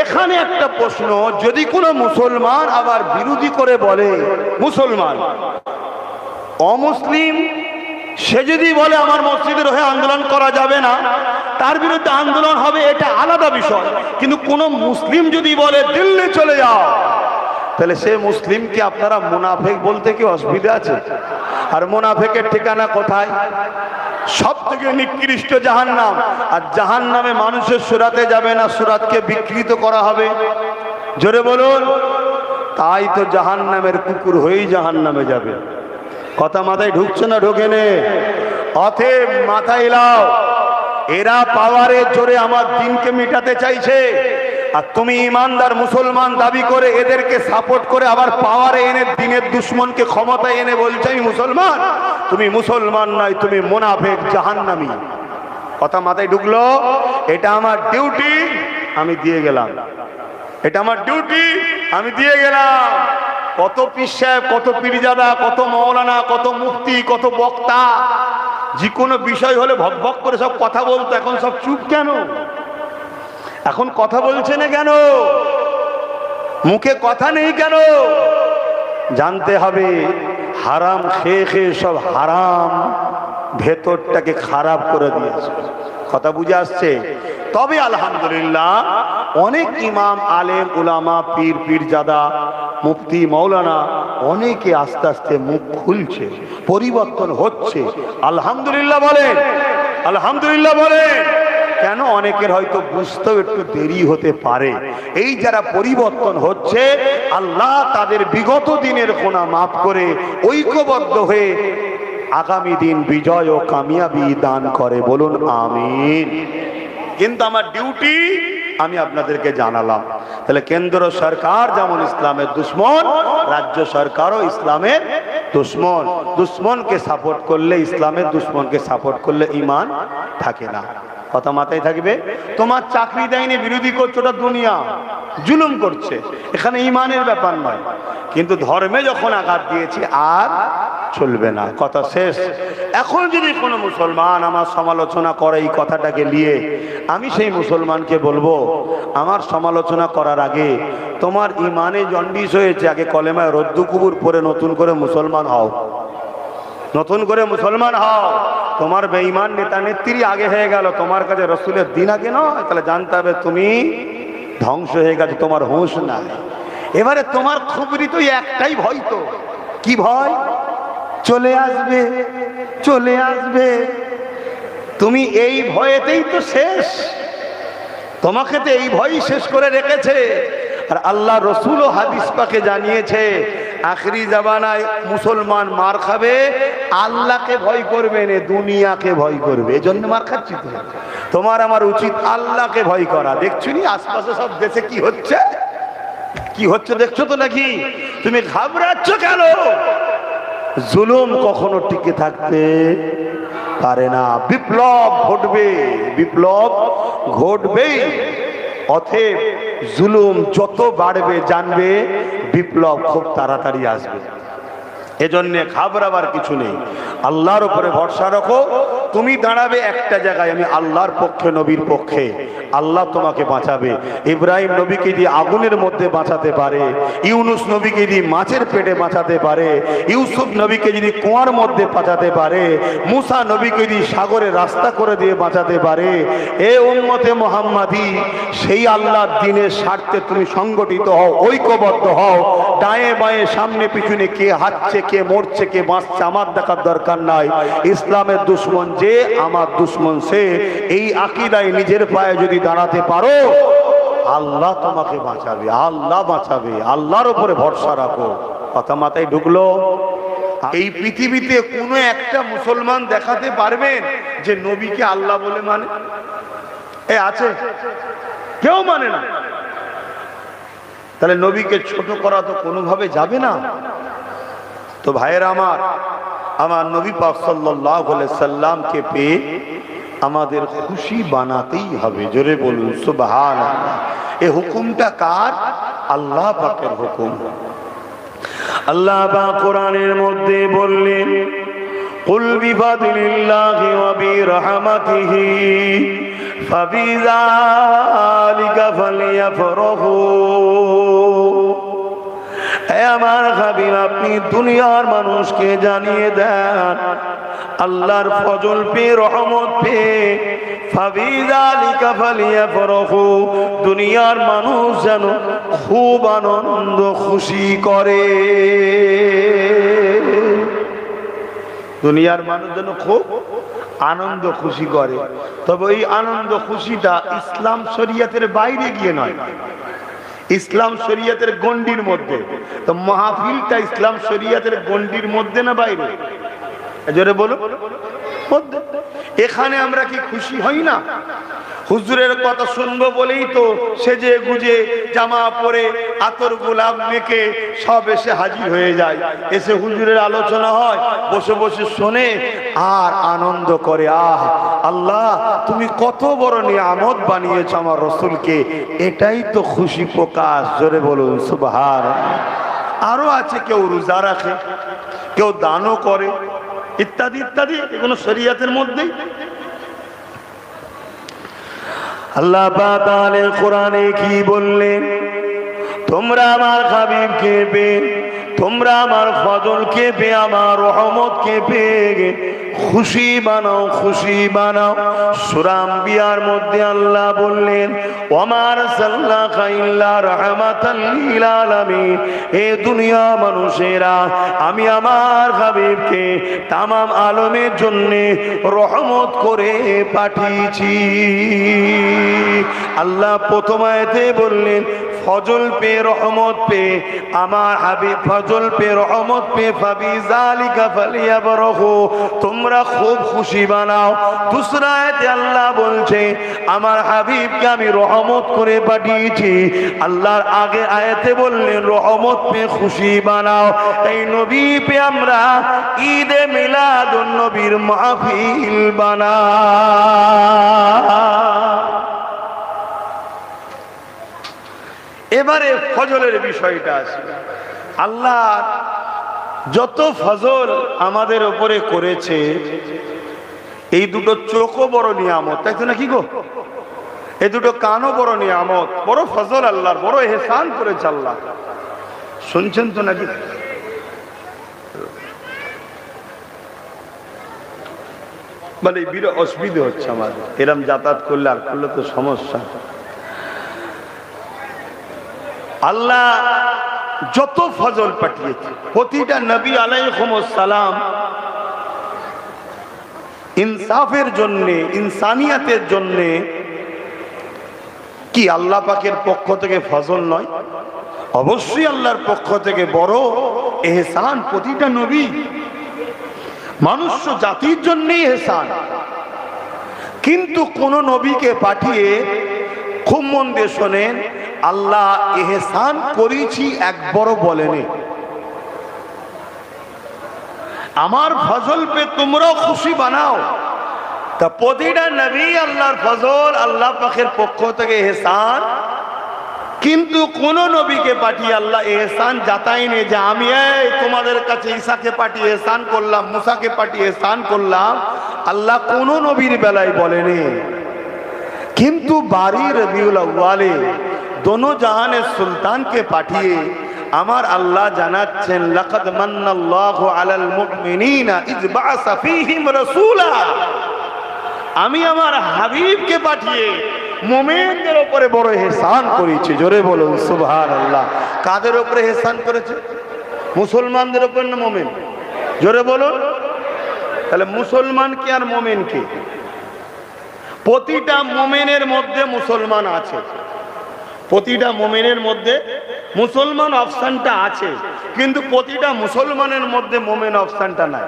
এখানে একটা প্রশ্ন, যদি কোনো মুসলমান আবার বিরোধী করে বলে, মুসলমান অমুসলিম, সে যদি বলে আমার মসজিদের হয়ে আন্দোলন করা যাবে না, তার বিরুদ্ধে আন্দোলন হবে, এটা আলাদা বিষয়। কিন্তু কোন মুসলিম যদি বলে দিল্লি চলে যাও, তাহলে সে মুসলিমকে আপনারা মুনাফেক বলতে কি অসুবিধা আছে? আর মুনাফেকের ঠিকানা কোথায়? সব থেকে নিকৃষ্ট জাহান্নাম। আর জাহান্নামে মানুষের সুরাতে যাবে না, সুরাতকে বিকৃত করা হবে। জোরে বলুন। তাই তো জাহান্নামের কুকুর হয়েই জাহান্নামে যাবে। কথা মাথায় ঢুকছে না ঢোকে নে? অতএব মাথায় লাও, এরা পাওয়ারের জোরে আমার দিনকে মিটাতে চাইছে, আর তুমি ইমানদার মুসলমান দাবি করে এদেরকে সাপোর্ট করে আবার পাওয়ারে এনে দিনের দুশ্মনকে ক্ষমতায় এনে বলছে আমি মুসলমান। তুমি মুসলমান নয়, তুমি মুনাফিক, জাহান্নামী। কথা মাথায় ঢুকলো? এটা আমার ডিউটি, আমি দিয়ে গেলাম। এটা আমার ডিউটি, আমি দিয়ে গেলাম। কত পীর সাহেব, কত পীরজাদা, কত মৌলানা, কত মুফতি, কত বক্তা, যে কোনো বিষয় হলে ভক ভক করে সব কথা বলতো, এখন সব চুপ কেন? এখন কথা বলছে না কেন? মুখে কথা নেই কেন? জানতে হবে, হারাম খেয়ে খেয়ে সব হারাম ভেতরটাকে খারাপ করে দিয়েছে। কথা বুঝে আসছে? তবে আলহামদুলিল্লাহ অনেক ইমাম, আলেম, উলামা, পীর, পীরজাদা, মুফতি, মৌলানা অনেকে আস্তে আস্তে মুখ খুলছে, পরিবর্তন হচ্ছে। আলহামদুলিল্লাহ বলেন, আলহামদুলিল্লাহ বলেন। কেন? অনেকের হয়তো বুঝতেও একটু দেরি হতে পারে। এই যারা পরিবর্তন হচ্ছে, আল্লাহ তাদের বিগত দিনের গুনাহ মাফ করে ঐক্যবদ্ধ হয়ে আগামী দিন বিজয় ও কামিয়াবি দান করে। বলুন আমিন। কিন্তু আমার ডিউটি আমি আপনাদেরকে জানালাম। তাহলে কেন্দ্র সরকার যেমন ইসলামের দুশ্মন, রাজ্য সরকারও ইসলামের দুশ্মন। দুশ্মনকে সাপোর্ট করলে, ইসলামের দুশ্মনকে সাপোর্ট করলে ঈমান থাকে না। কথা মাথায় থাকবে। তোমার চাকরি দেয়নি, বিরোধী করছে, ওটা দুনিয়া, জুলুম করছে, এখানে ঈমানের ব্যাপার নয়। কিন্তু ধর্মে যখন আঘাত দিয়েছি আর চলবে না। কথা শেষ। এখন যদি কোনো মুসলমান আমার সমালোচনা করে এই কথাটাকে নিয়ে, আমি সেই মুসলমানকে বলবো, আমার সমালোচনা করার আগে তোমার ঈমানে জন্ডিস হয়েছে, আগে কলেমায় রদ্দু কুবুর পরে নতুন করে মুসলমান হও, নতুন করে মুসলমান হও। তোমার বেঈমান নেতা নেত্রী আগে হয়ে গেল, তোমার কাছে রসুলের দিন আগে নয়, তাহলে জানতে হবে তুমি ধ্বংস হয়ে গেছে, তোমার হুঁশ নাই। এবারে তোমার খুবরি তো একটাই ভয়, তো কি ভয়? চলে আসবে, চলে আসবে। তুমি এই ভয়েতেই তো শেষ, তোমাকে তো এই ভয়ই শেষ করে রেখেছে। আর আল্লাহ রসুল ও হাদিস পাকে জানিয়েছে, আখরি জামানায় মুসলমান মার খাবে, আল্লাহকে ভয় করবে না, দুনিয়াকে ভয় করবে। এই জন্য মার খাচ্ছি। তো তোমার আমার উচিত আল্লাহকে ভয় করা। দেখছো নি আশপাশে সব দেশে কি হচ্ছে, কি হচ্ছে দেখছো তো নাকি? তুমি ঘাবড়াচ্ছ কেন? জুলুম কখনো টিকে থাকতে পারে না। বিপ্লব ঘটবে, বিপ্লব ঘটবে। অতএব জুলুম যত বাড়বে, জানবে বিপ্লব খুব তাড়াতাড়ি আসবে। এজন্যে ঘাবড়াবার কিছু নেই, আল্লাহর উপরে ভরসা রাখো। তুমি দাঁড়াবে একটা জায়গায়, আমি আল্লাহর পক্ষে, নবীর পক্ষে, আল্লাহ তোমাকে বাঁচাবে। ইব্রাহিম নবীকে দিয়ে আগুনের মধ্যে বাঁচাতে পারে, ইউনুস নবীকে দিয়ে মাছের পেটে বাঁচাতে পারে, ইউসুফ নবীকে যদি কুয়ার মধ্যে বাঁচাতে পারে, মুসা নবীকে দিয়ে সাগরে রাস্তা করে দিয়ে বাঁচাতে পারে। এ উম্মতে মুহাম্মাদি, সেই আল্লাহর দ্বীনের স্বার্থে তুমি সংগঠিত হও, ঐক্যবদ্ধ হও। ডায়ে বায়ে, সামনে পিছনে কে হাঁটছে, কে মরছে, কে বাঁচছে, আমার দেখার দরকার নাই। ইসলামের দুশ্মন যে, আমার দুশ্মন সে। এই আকীদায় নিজের পায়ে যদি দাঁড়াতে পারো, আল্লাহ তোমাকে বাঁচাবে, আল্লাহ বাঁচাবে। আল্লাহর উপরে ভরসা রাখো। কথা মাথায় ঢুকলো? এই পৃথিবীতে কোনো একটা মুসলমান দেখাতে পারবেন যে নবীকে আল্লাহ বলে মানে? এ আছে? কেউ মানে না। তাহলে নবীকে ছোট করা তো কোনোভাবে যাবে না। তো ভাইয়েরা আমার, আমার নবী পাক সাল্লাল্লাহু আলাইহি সাল্লামকে পেয়ে আমাদের খুশি বানাতেই হবে। জোরে বলুন সুবহানাল্লাহ। এই হুকুমটা কার? আল্লাহ পাকের হুকুম। আল্লাহ পাক কোরআনের মধ্যে বললেন, কুল বিফাদলিল্লাহি ওয়া বিরহমাতিহি ফাবিযালিকা ফালইয়াফরাহু। হে আমার হাবিব, আপনি দুনিয়ার মানুষকে জানিয়ে দেন আল্লাহর ফজল পেয়ে, রহমত পেয়ে, ফাবিযালিকা ফালইয়াফরাহু, দুনিয়ার মানুষ যেন খুব আনন্দ খুশি করে। দুনিয়ার মানুষ যেন খুব আনন্দ খুশি করে। তবে এই আনন্দ খুশিটা ইসলাম শরীয়তের বাইরে গিয়ে নয়, ইসলাম শরীয়তের গণ্ডির মধ্যে। তো মাহফিলটা ইসলাম শরীয়তের গণ্ডির মধ্যে না বাইরে? জোরে বলো, মধ্যে। এখানে আমরা কি খুশি হই না? হুজুরের কথা শুনবো বলেই তো সেজে গুজে জামা পরে আতর গোলাপ মেখে সব এসে হাজির হয়ে যায়, এসে হুজুরের আলোচনা হয়, বসে বসে শোনে আর আনন্দ করে। আহ আল্লাহ, তুমি কত বড় নিয়ামত বানিয়েছ আমার রসুলকে, এটাই তো খুশি প্রকাশ। জোরে বলুন সুবহানাল্লাহ। আরো আছে, কেউ রোজা রাখে, কেউ দানও করে, ইত্যাদি ইত্যাদি, এগুলো শরীয়তের মধ্যেই। আল্লাহ পাক তাআলা কোরআনে কি বললেন? তোমরা আমার হাবিবকে পেয়ে, তোমরা আমার ফজলকে পেয়ে, আমার রহমতকে পেয়ে খুশি বানাও, খুশি বানাও। সূরা আম্বিয়ার মধ্যে আল্লাহ বললেন, ওয়া আরসালনাকা ইল্লা রাহমাতাল লিল আলামিন। এ দুনিয়া মানুষেরা, আমি আমার হাবিবকে তামাম আলমের জন্য রহমত করে পাঠিয়েছি। আল্লাহ প্রথম আয়াতে বললেন ফজল পে, রহমত পে, আমার হাবিব ফজল পে, রহমত পে, ফাবিযালিকা ফালইয়াফরাহু, তোমরা খুব খুশি বানাও। দুসরা আয়াতে আল্লাহ বলছে আমার হাবিবকে আমি রহমত করে পাঠিয়েছি। আল্লাহর আগে আয়াতে বললেন রহমত পে খুশি বানাও। এই নবী পে আমরা ঈদে মিলাদুন নবীর মাহফিল বানাই। এবারে ফজলের বিষয়টা আছে। আল্লাহ যত ফজল আমাদের উপরে করেছে, এই দুটো চোখও বড় নিয়ামত, তাই তো নাকি গো? এই দুটো কানও বড় নিয়ামত, বড় ফজল আল্লাহর, বড় এহসান করেছে আল্লাহ। শুনছেন তো নাকি? মানে বিরাট অসুবিধা হচ্ছে আমাদের, এরম যাতায়াত করলে আর করলে তো সমস্যা। আল্লাহ যত ফজল পাঠিয়েছে, প্রতিটা নবী আলাইহিস সালাম ইনসাফের জন্য, ইনসানিয়াতের জন্য, কি আল্লাহ পাকের পক্ষ থেকে ফজল নয়? অবশ্যই আল্লাহর পক্ষ থেকে বড় এহসান প্রতিটা নবী, মানুষ জাতির জন্যই এহসান। কিন্তু কোন নবীকে পাঠিয়ে, খুব মন দিয়ে শোনেন, আল্লাহ এহসান করেছি একবারও বলেনি আমার ফজল পে তোমরাও খুশি বানাও। তা প্রতিটা নবী আল্লাহর ফজল, আল্লাহ পাকের পক্ষ থেকে এহসান। কিন্তু কোন নবীকে পাঠিয়ে আল্লাহ এহসান জাতাইনি যে আমি এই তোমাদের কাছে ঈসাকে পাঠিয়ে এহসান করলাম, মুসাকে পাঠিয়ে এহসান করলাম। আল্লাহ কোন নবীর বেলায় বলেনি। কিন্তু বারি রবিউল আউয়ালে दोनों জাহানের সুলতানকে পাঠিয়ে আমার আল্লাহ জানাচ্ছেন লাকাদ মান্নাল্লাহু আলাল মুমিনিনা ইয বাআসা ফীহিম রাসূলা। আমি আমার হাবিবকে পাঠিয়ে মুমিনদের উপরে বড় ইহসান করেছি। জোরে বলুন সুবহানাল্লাহ। কাদের উপরে ইহসান করেছে? মুসলমানদের উপর না মুমিন? জোরে বলুন। তাহলে মুসলমান কি আর মুমিন কি? প্রতিটা মুমিনের মধ্যে মুসলমান আছে, প্রতিটা মুমিনের মধ্যে মুসলমান অপশনটা আছে, কিন্তু প্রতিটা মুসলমানের মধ্যে মুমিন অপশনটা নাই।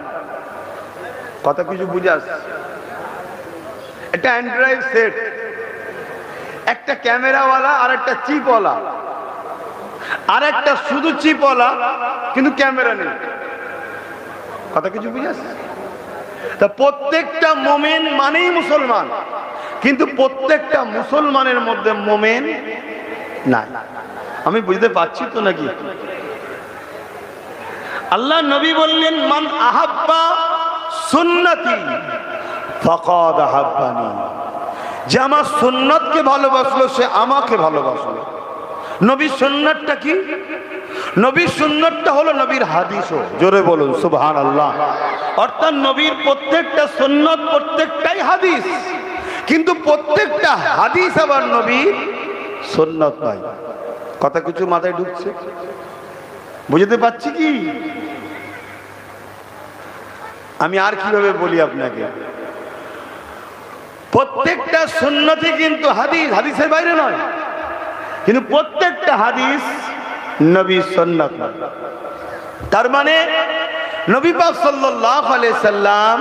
কথা কিছু বুঝে আসছে? একটা অ্যান্ড্রয়েড সেট, একটা ক্যামেরাওয়ালা আর একটা চিপওয়ালা, আর একটা শুধু চিপওয়ালা কিন্তু ক্যামেরা নেই। কথা কিছু বুঝে আসছে? তা প্রত্যেকটা মুমিন মানেই মুসলমান, কিন্তু প্রত্যেকটা মুসলমানের মধ্যে মুমিন নাই। আমি বুঝতে পারছি তো নাকি? আল্লাহ নবী বললেন মান আহাব্বা সুন্নতি ফাকাদ আহাব্বানি। যে আমার সুন্নতকে ভালোবাসলো সে আমাকে ভালোবাসলো। নবীর সুন্নতটা কি? নবীর সুন্নতটা হলো নবীর হাদিসও। জোরে বলুন সুবহানাল্লাহ। অর্থাৎ নবীর প্রত্যেকটা সুন্নত প্রত্যেকটাই হাদিস, কিন্তু প্রত্যেকটা হাদিস আবার নবীর সুন্নত নয়। কথা কিছু মাথায় ঢুকছে? বুঝতে পারছি কি? আমি আর কিভাবে বলি আপনাকে? প্রত্যেকটা সুন্নতই কিন্তু হাদিস, হাদিসের বাইরে নয়, কিন্তু প্রত্যেকটা হাদিস নবীর সুন্নাত নয়। তার মানে নবী পাক সাল্লাল্লাহু আলাইহি সাল্লাম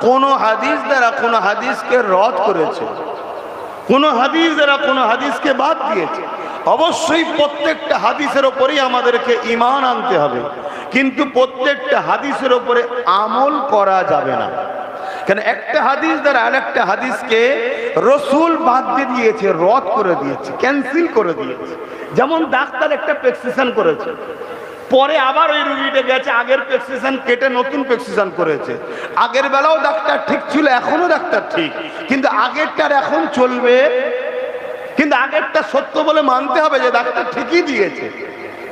কোন হাদিস দ্বারা কোন হাদিসকে রদ করেছে, কোন হাদিস দ্বারা কোন হাদিসকে বাদ দিয়েছে। অবশ্যই প্রত্যেকটা হাদিসের উপরেই আমাদেরকে ঈমান আনতে হবে, কিন্তু প্রত্যেকটা হাদিসের উপরে আমল করা যাবে না। কেন? একটা হাদিস দ্বারা আরেকটা হাদিসকে রাসূল বাদ দিয়ে দিয়েছে, রদ করে দিয়েছে, ক্যান্সেল করে দিয়েছে। যেমন ডাক্তার একটা প্রেসক্রিপশন করেছে, পরে আবার ওই রোগীটা গেছে আগের প্রেসক্রিপশন কেটে নতুন প্রেসক্রিপশন করেছে। আগের বেলাও ডাক্তার ঠিক ছিল, এখনো ডাক্তার ঠিক, কিন্তু আগেরটার এখন চলবে, কিন্তু আগেরটা সত্য বলে মানতে হবে যে ডাক্তার ঠিকই দিয়েছে।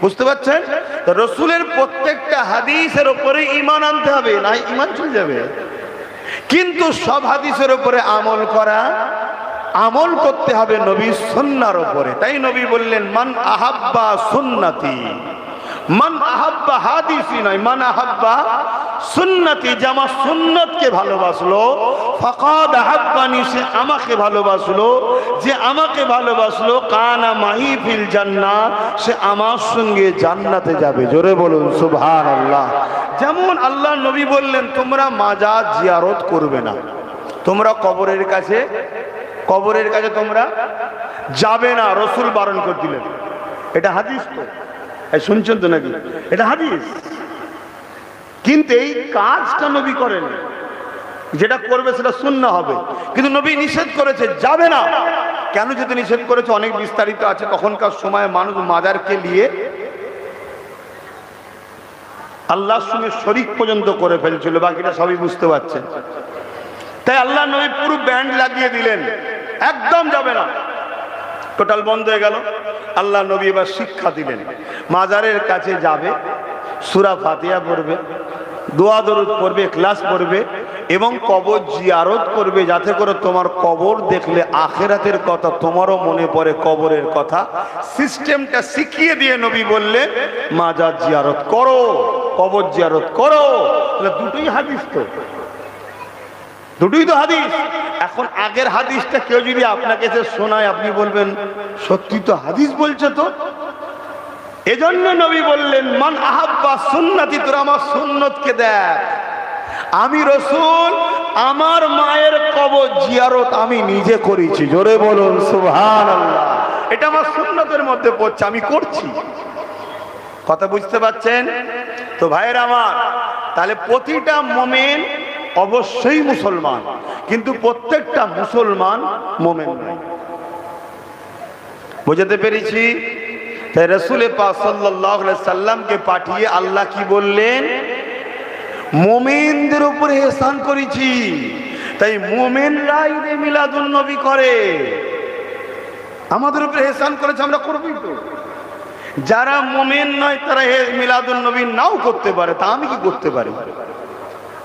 বুঝতে পারছেন? তো রাসূলের প্রত্যেকটা হাদিসের উপরে ঈমান আনতে হবে, না ঈমান চলে যাবে। কিন্তু সব হাদিসের উপরে আমল করতে হবে নবীর সুন্নাহর উপরে। তাই নবী বললেন, মান আহাব্বা সুন্নতি, মান আহাব্বা হাদিসি নয়, মান আহাব্বা সুন্নতি, যে আমার সুন্নতকে ভালোবাসলো, ফাকাদ আহাব্বানি, সে আমাকে ভালোবাসলো, যে আমাকে ভালোবাসলো, কানা মাহি ফিল জান্নাহ, সে আমার সঙ্গে জান্নাতে যাবে। জোরে বলুন সুবহানাল্লাহ। যেমন আল্লাহ নবী বললেন, তোমরা মাজার জিয়ারত করবে না, তোমরা কবরের কাছে তোমরা যাবে না, রাসূল বারণ করে দিলেন। এটা হাদিস তো, শুনছেন তো নাকি? এটা হাদিস। কিন্তু এই কাজটা নবী করেন, যেটা করবে সেটা সুন্নাহ হবে, কিন্তু নবী নিষেধ করেছে যাবে না। কেন যদি নিষেধ করেছে অনেক বিস্তারিত আছে। তখনকার সময় মানুষ মাজারকে নিয়ে আল্লাহর সঙ্গে শরীক পর্যন্ত করে ফেলছিল, বাকিটা সবই বুঝতে পারছেন। তাই আল্লাহ নবী পুরো ব্যান্ড লাগিয়ে দিলেন, একদম যাবে না, টোটাল বন্ধ হয়ে গেল। আল্লাহ নবী এবার শিক্ষা দিলেন, মাজারের কাছে যাবে, সূরা ফাতিহা পড়বে, দোয়া দরুদ পড়বে, ইখলাস পড়বে এবং কবর জিয়ারত করবে, যাতে করে তোমার কবর দেখলে আখিরাতের কথা তোমারও মনে পড়ে, কবরের কথা। সিস্টেমটা শিখিয়ে দিয়ে নবী বললেন, মাজার জিয়ারত করো, কবর জিয়ারত করো। দুটোই হাদিস তো, দুটোই তো হাদিস। এখন আগের হাদিসটা কেউ যদি আপনাকে শোনায়, আপনি বলবেন সত্যি তো হাদিস বলছে তো। এজন্য নবী বললেন, মান আহাব্বা সুন্নতি, তোরা আমার সুন্নতকে দেখ। আমি রাসূল আমার মায়ের কবর জিয়ারত আমি নিজে করেছি। জোরে বলুন সুবহানাল্লাহ। এটা আমার সুন্নতের মধ্যে পড়ছে, আমি করছি। কথা বুঝতে পারছেন তো ভাইয়েরা আমার? তাহলে প্রতিটা মুমিন অবশ্যই মুসলমান, কিন্তু প্রত্যেকটা মুসলমান মুমিন নয়। বুঝতে পেরেছি? তাই রাসূল পাক সাল্লাল্লাহু আলাইহি সাল্লামকে পাঠিয়ে আল্লাহ কি বললেন? মুমিনদের উপরে ইহসান করেছি। তাই মুমিনরা ঈদে মিলাদুন নবী করে, আমাদের উপরে ইহসান করেছে, আমরা করবই তো। যারা মুমিন নয় তারা মিলাদুন নবী নাও করতে পারে, তা আমি কি করতে পারি?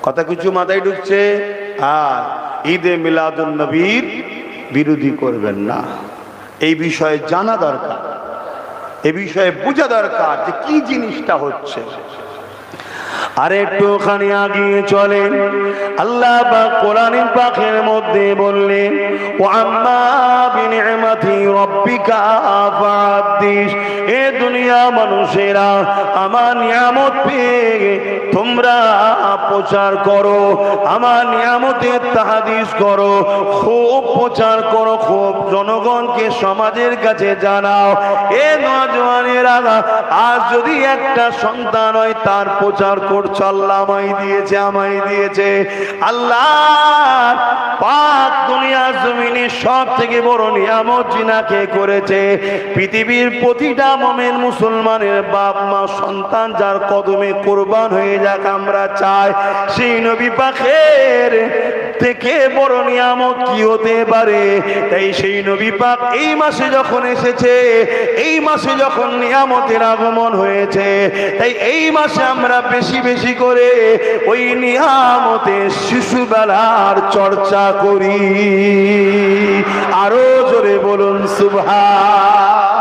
কথা কিছু মাথায় ঢুকছে? আর ঈদে মিলাদুন নবীর বিরোধী করবেন না। এই বিষয়ে জানা দরকার, এই বিষয়ে বোঝা দরকার যে কি জিনিসটা হচ্ছে। আর একটুখানি আগিয়ে চলেন, আল্লাহ পাক কোরআন পাকের মধ্যে বললেন, ওয়া আম্মা বিনি'মাতি রাব্বিকা ফাহাদ্দিস। এ দুনিয়া মানুষেরা, আমার নিয়ামত পেয়ে তোমরা প্রচার করো, আমার নিয়ামতের তাহাদিস করো, খুব প্রচার করো, খুব জনগণকে সমাজের কাছে জানাও। এ নওজওয়ানেরা, আজ যদি একটা সন্তান হয় তার প্রচার করছো, আল্লাহ আমায় দিয়েছে, আমায় দিয়েছে। আল্লাহ পাক দুনিয়া জমিনে সব থেকে বড় নিয়ামত জিনাকে করেছে। পৃথিবীর প্রতিটা মুমিন মুসলমানের বাপ মা সন্তান যার কদমে কুরবান হয়ে যাক আমরা চাই। সেই নবী পাকের থেকে বড় নিয়ামত কি হতে পারে? তাই সেই নবী পাক এই মাসে যখন এসেছে, এই মাসে যখন নিয়ামতের আগমন হয়েছে, তাই এই মাসে আমরা বেশি বেশি করে ওই নিয়ামতের শিশুবেলার চর্চা করি। আরো জোরে বলুন সুবহান।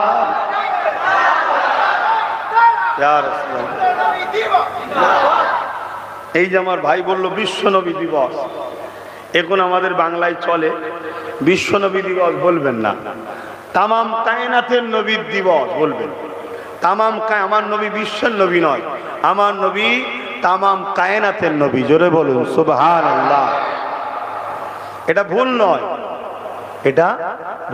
এই যে আমার ভাই বলল বিশ্ব নবী দিবস, এখন আমাদের বাংলায় চলে বিশ্ব নবী দিবস বলবেন না, তামাম কায়নাতের নবীর দিবস বলবেন। তামাম আমার নবী বিশ্বের নবী নয়, আমার নবী তামাম কায়নাতের নবী। জোরে বলুন সুবহানাল্লাহ। এটা ভুল নয়, এটা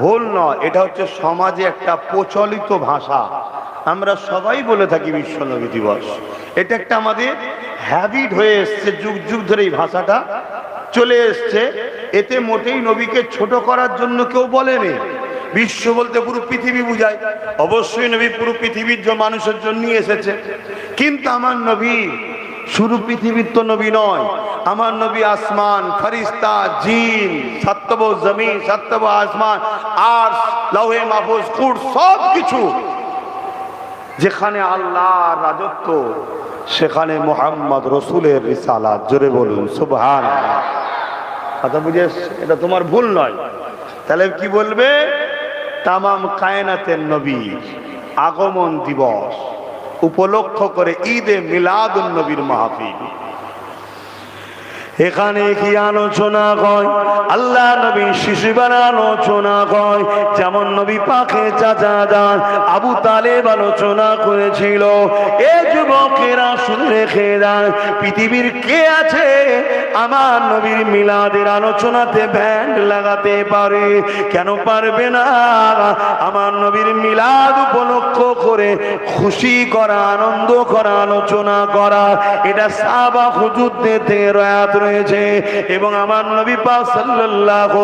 ভুল নয়, এটা হচ্ছে সমাজে একটা প্রচলিত ভাষা। আমরা সবাই বলে থাকি বিশ্ব নবী দিবস, এটা একটা আমাদের হ্যাবিট হয়ে এসছে, যুগ যুগ ধরে এই ভাষাটা চলে এসছে। এতে মোটেই নবীকে ছোট করার জন্য কেউ বলেনি। বিশ্ব বলতে পুরো পৃথিবী বুঝায়, অবশ্যই নবী পুরো পৃথিবীর মানুষের জন্য এসেছে, কিন্তু আমার নবী শুধু পৃথিবীর তো নবী নয়, আমার নবী আসমান, ফেরেশতা, জিন, সাতব জমিন, সাতব আসমান, আর লৌহে মাহফুজ, কুর, সব কিছু যেখানে আল্লাহর রাজত্ব, সেখানে মুহাম্মদ রাসূলের রিসালাত। জোরে বলুন সুবহানাল্লাহ। কথা বুঝে এসছে? এটা তোমার ভুল নয়। তাহলে কি বলবে? তামাম কায়নাতের নবীর আগমন দিবস উপলক্ষ করে ঈদে মিলাদুন নবীর মাহফিল। এখানে কি আলোচনা হয়? আল্লাহ নবীর শিশুবেলা আলোচনা হয়। যেমন নবী পাকের চাচা যান আবু তালেব আলোচনা করেছিল। এ যুবকেরা শুনে রেখে যান, পৃথিবীর কে আছে আমার নবীর মিলাদের আলোচনাতে ব্যান্ড লাগাতে পারে? কেন পারবে না? আমার নবীর মিলাদ উপলক্ষ করে খুশি করা, আনন্দ করা, আলোচনা করা, এটা সাহাবা হুজুরদের থেকে রয়াত রয়েছে। এবং আমার নবী পাক সাল্লাল্লাহু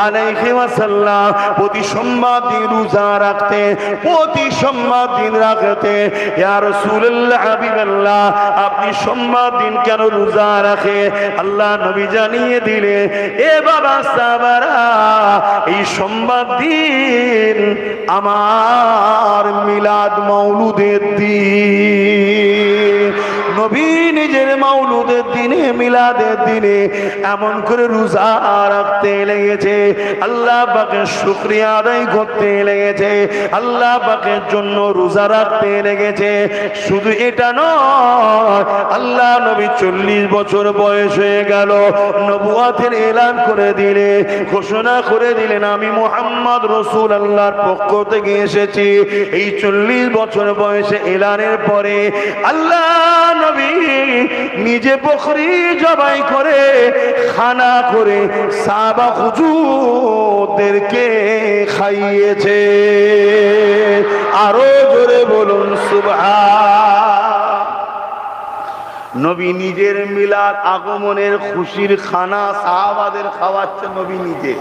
আলাইহি ওয়াসাল্লাম প্রতি সোমবার দিন রোজা রাখতে, প্রতি সোমবার দিন রাখতে। ইয়া রাসূলুল্লাহ, হাবিবাল্লাহ, আপনি সোমবার দিন কেন রোজা রাখে? আল্লাহ নবী জানিয়ে দিলে, এ বাবা সাহাবারা, এই সোমবার দিন আমার মিলাদ মাওলুদের দিন। নবী নিজের মাওলুদের দিনে, মিলাদের দিনে এমন করে রোজা রাখতে লেগেছে, আল্লাহ পাকের শুকরিয়া আদায় করতে লেগেছে, আল্লাহ পাকের জন্য রোজা রাখতে লেগেছে। শুধু এটা নয়, আল্লাহ নবী 40 বছর বয়স হয়ে গেল, নবুয়াতের এলান করে দিলে, ঘোষণা করে দিলেন, আমি মুহাম্মদ রাসূল আল্লাহর পক্ষ থেকে এসেছি। এই 40 বছর বয়সে এলানের পরে আল্লাহ নবী নিজে বকরি জবাই করে, খানা করে সাহাবা হুজুরদেরকে খাইয়েছে। আরো জোরে বলুন সুবহান। নবী নিজের মিলাদ আগমনের খুশির খানা সাহাবাদের খাওয়াচ্ছে নবী নিজে।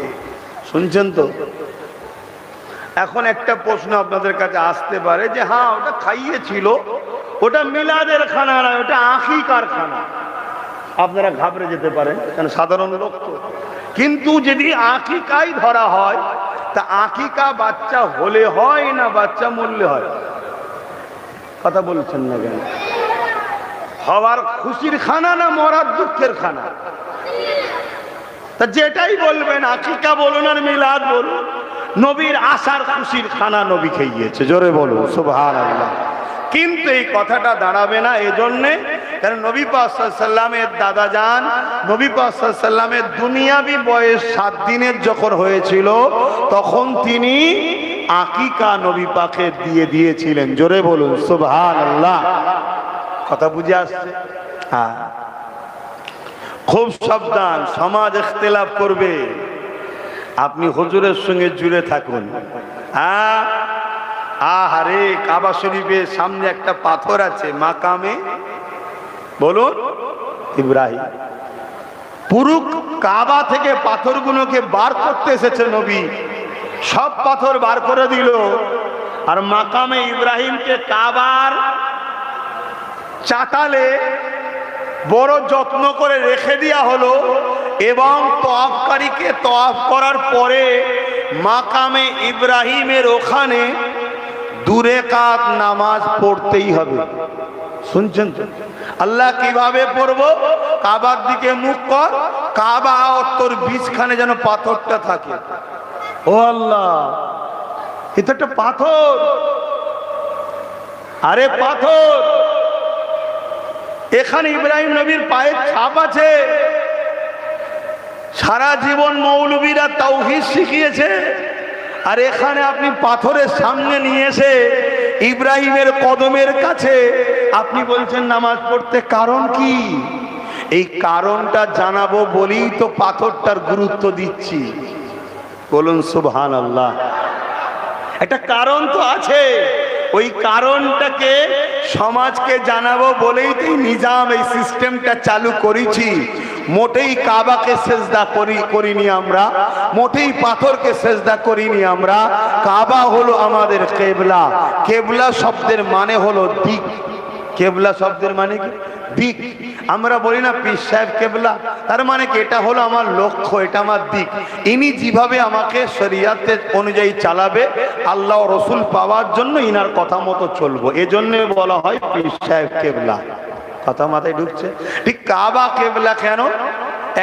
শুনছেন তো? এখন একটা প্রশ্ন আপনাদের কাছে আসতে পারে যে হ্যাঁ, ওটা খাইয়েছিল, ওটা মিলাদের খানা নয়, ওটা আকিকার খানা। আপনারা ঘাবড়ে যেতে পারেন, কারণ সাধারণ লোক তো। কিন্তু যদি আকিকাই ধরা হয়, তা আকিকা বাচ্চা হলে হয় না বাচ্চা মরলে হয়? কথা বলছেন না কেন? হওয়ার খুশির খানা না মরার দুঃখের খানা? তা যেটাই বলবেন, আকিকা বলুন আর মিলাদ বলুন, নবীর আশার খুশির খানা নবী খাইয়েছে। জোরে বলুন সুবহানাল্লাহ। কিন্তু এই কথাটা দাঁড়াবে না এজন্যে, কারণ নবী পাক সাল্লাল্লাহু আলাইহি ওয়াসাল্লামের দাদা যান, নবী পাক সাল্লাল্লাহু আলাইহি ওয়াসাল্লামের দুনিয়াবি বয়স 7 দিনের যখন হয়েছিল, তখন তিনি আকিকা নবী পাকে দিয়ে দিয়েছিলেন। জোরে বলুন সুবহানাল্লাহ। কথা বুঝে আসছে? হ্যাঁ, খুব সাবধান, সমাজ ইখতিলাফ করবে। আপনি হুজুরের সঙ্গে জুড়ে থাকুন। হ্যাঁ, আহারে, কাবা শরীফের সামনে একটা পাথর আছে, মাকামে বলুন ইব্রাহিম। পুরো কাবা থেকে পাথরগুলোকে বার করতে এসেছে নবী, সব পাথর বার করে দিল, আর মাকামে ইব্রাহিমকে কাবার চাতালে বড় যত্ন করে রেখে দেওয়া হলো। এবং তওয়াফকারীকে তওয়াফ করার পরে মাকামে ইব্রাহিমের ওখানে 2 রাকাত নামাজ পড়তেই হবে। শুনছেন তো? আল্লাহ কিভাবে পড়বো? কাবার দিকে মুখ কর, কাবা আর তোর বীজখানে যেন পাথরটা থাকে। ও আল্লাহ, এটা একটা পাথর, আরে পাথর, এখানে ইব্রাহিম নবীর পায়ের ছাপ আছে। সারা জীবন মৌলবীরা তাওহীদ শিখিয়েছে, আর এখানে আপনি পাথরের সামনে নিয়ে এসে ইব্রাহিমের কদমের কাছে আপনি বলছেন নামাজ পড়তে। কারণ কি? এই কারণটা জানাবো বলেই তো পাথরটার গুরুত্ব দিচ্ছি। বলুন সুবহানাল্লাহ। একটা কারণ তো আছে, ওই কারণটাকে সমাজকে জানাবো বলেই তো নিজাম, এই সিস্টেমটা চালু করেছি। মোটেই কাবাকে সেজদা করিনি আমরা, মোটেই পাথরকে সেজদা করিনি আমরা। কাবা হলো আমাদের কেবলা। কেবলা শব্দের মানে হলো দিক। কেবলা শব্দের মানে কি? দিক। আমরা বলি না পীর সাহেব কেবলা, তার মানে কি এটা হলো আমার লক্ষ্য, এটা আমার দিক। ইনি যেভাবে আমাকে শরীয়তের অনুযায়ী চালাবে, আল্লাহ রসুল পাওয়ার জন্য ইনার কথা মতো চলবো, এজন্য বলা হয় পীর সাহেব কেবলা। কথা মাথায় ঢুকছে? ঠিক কাবা কেবলা কেন?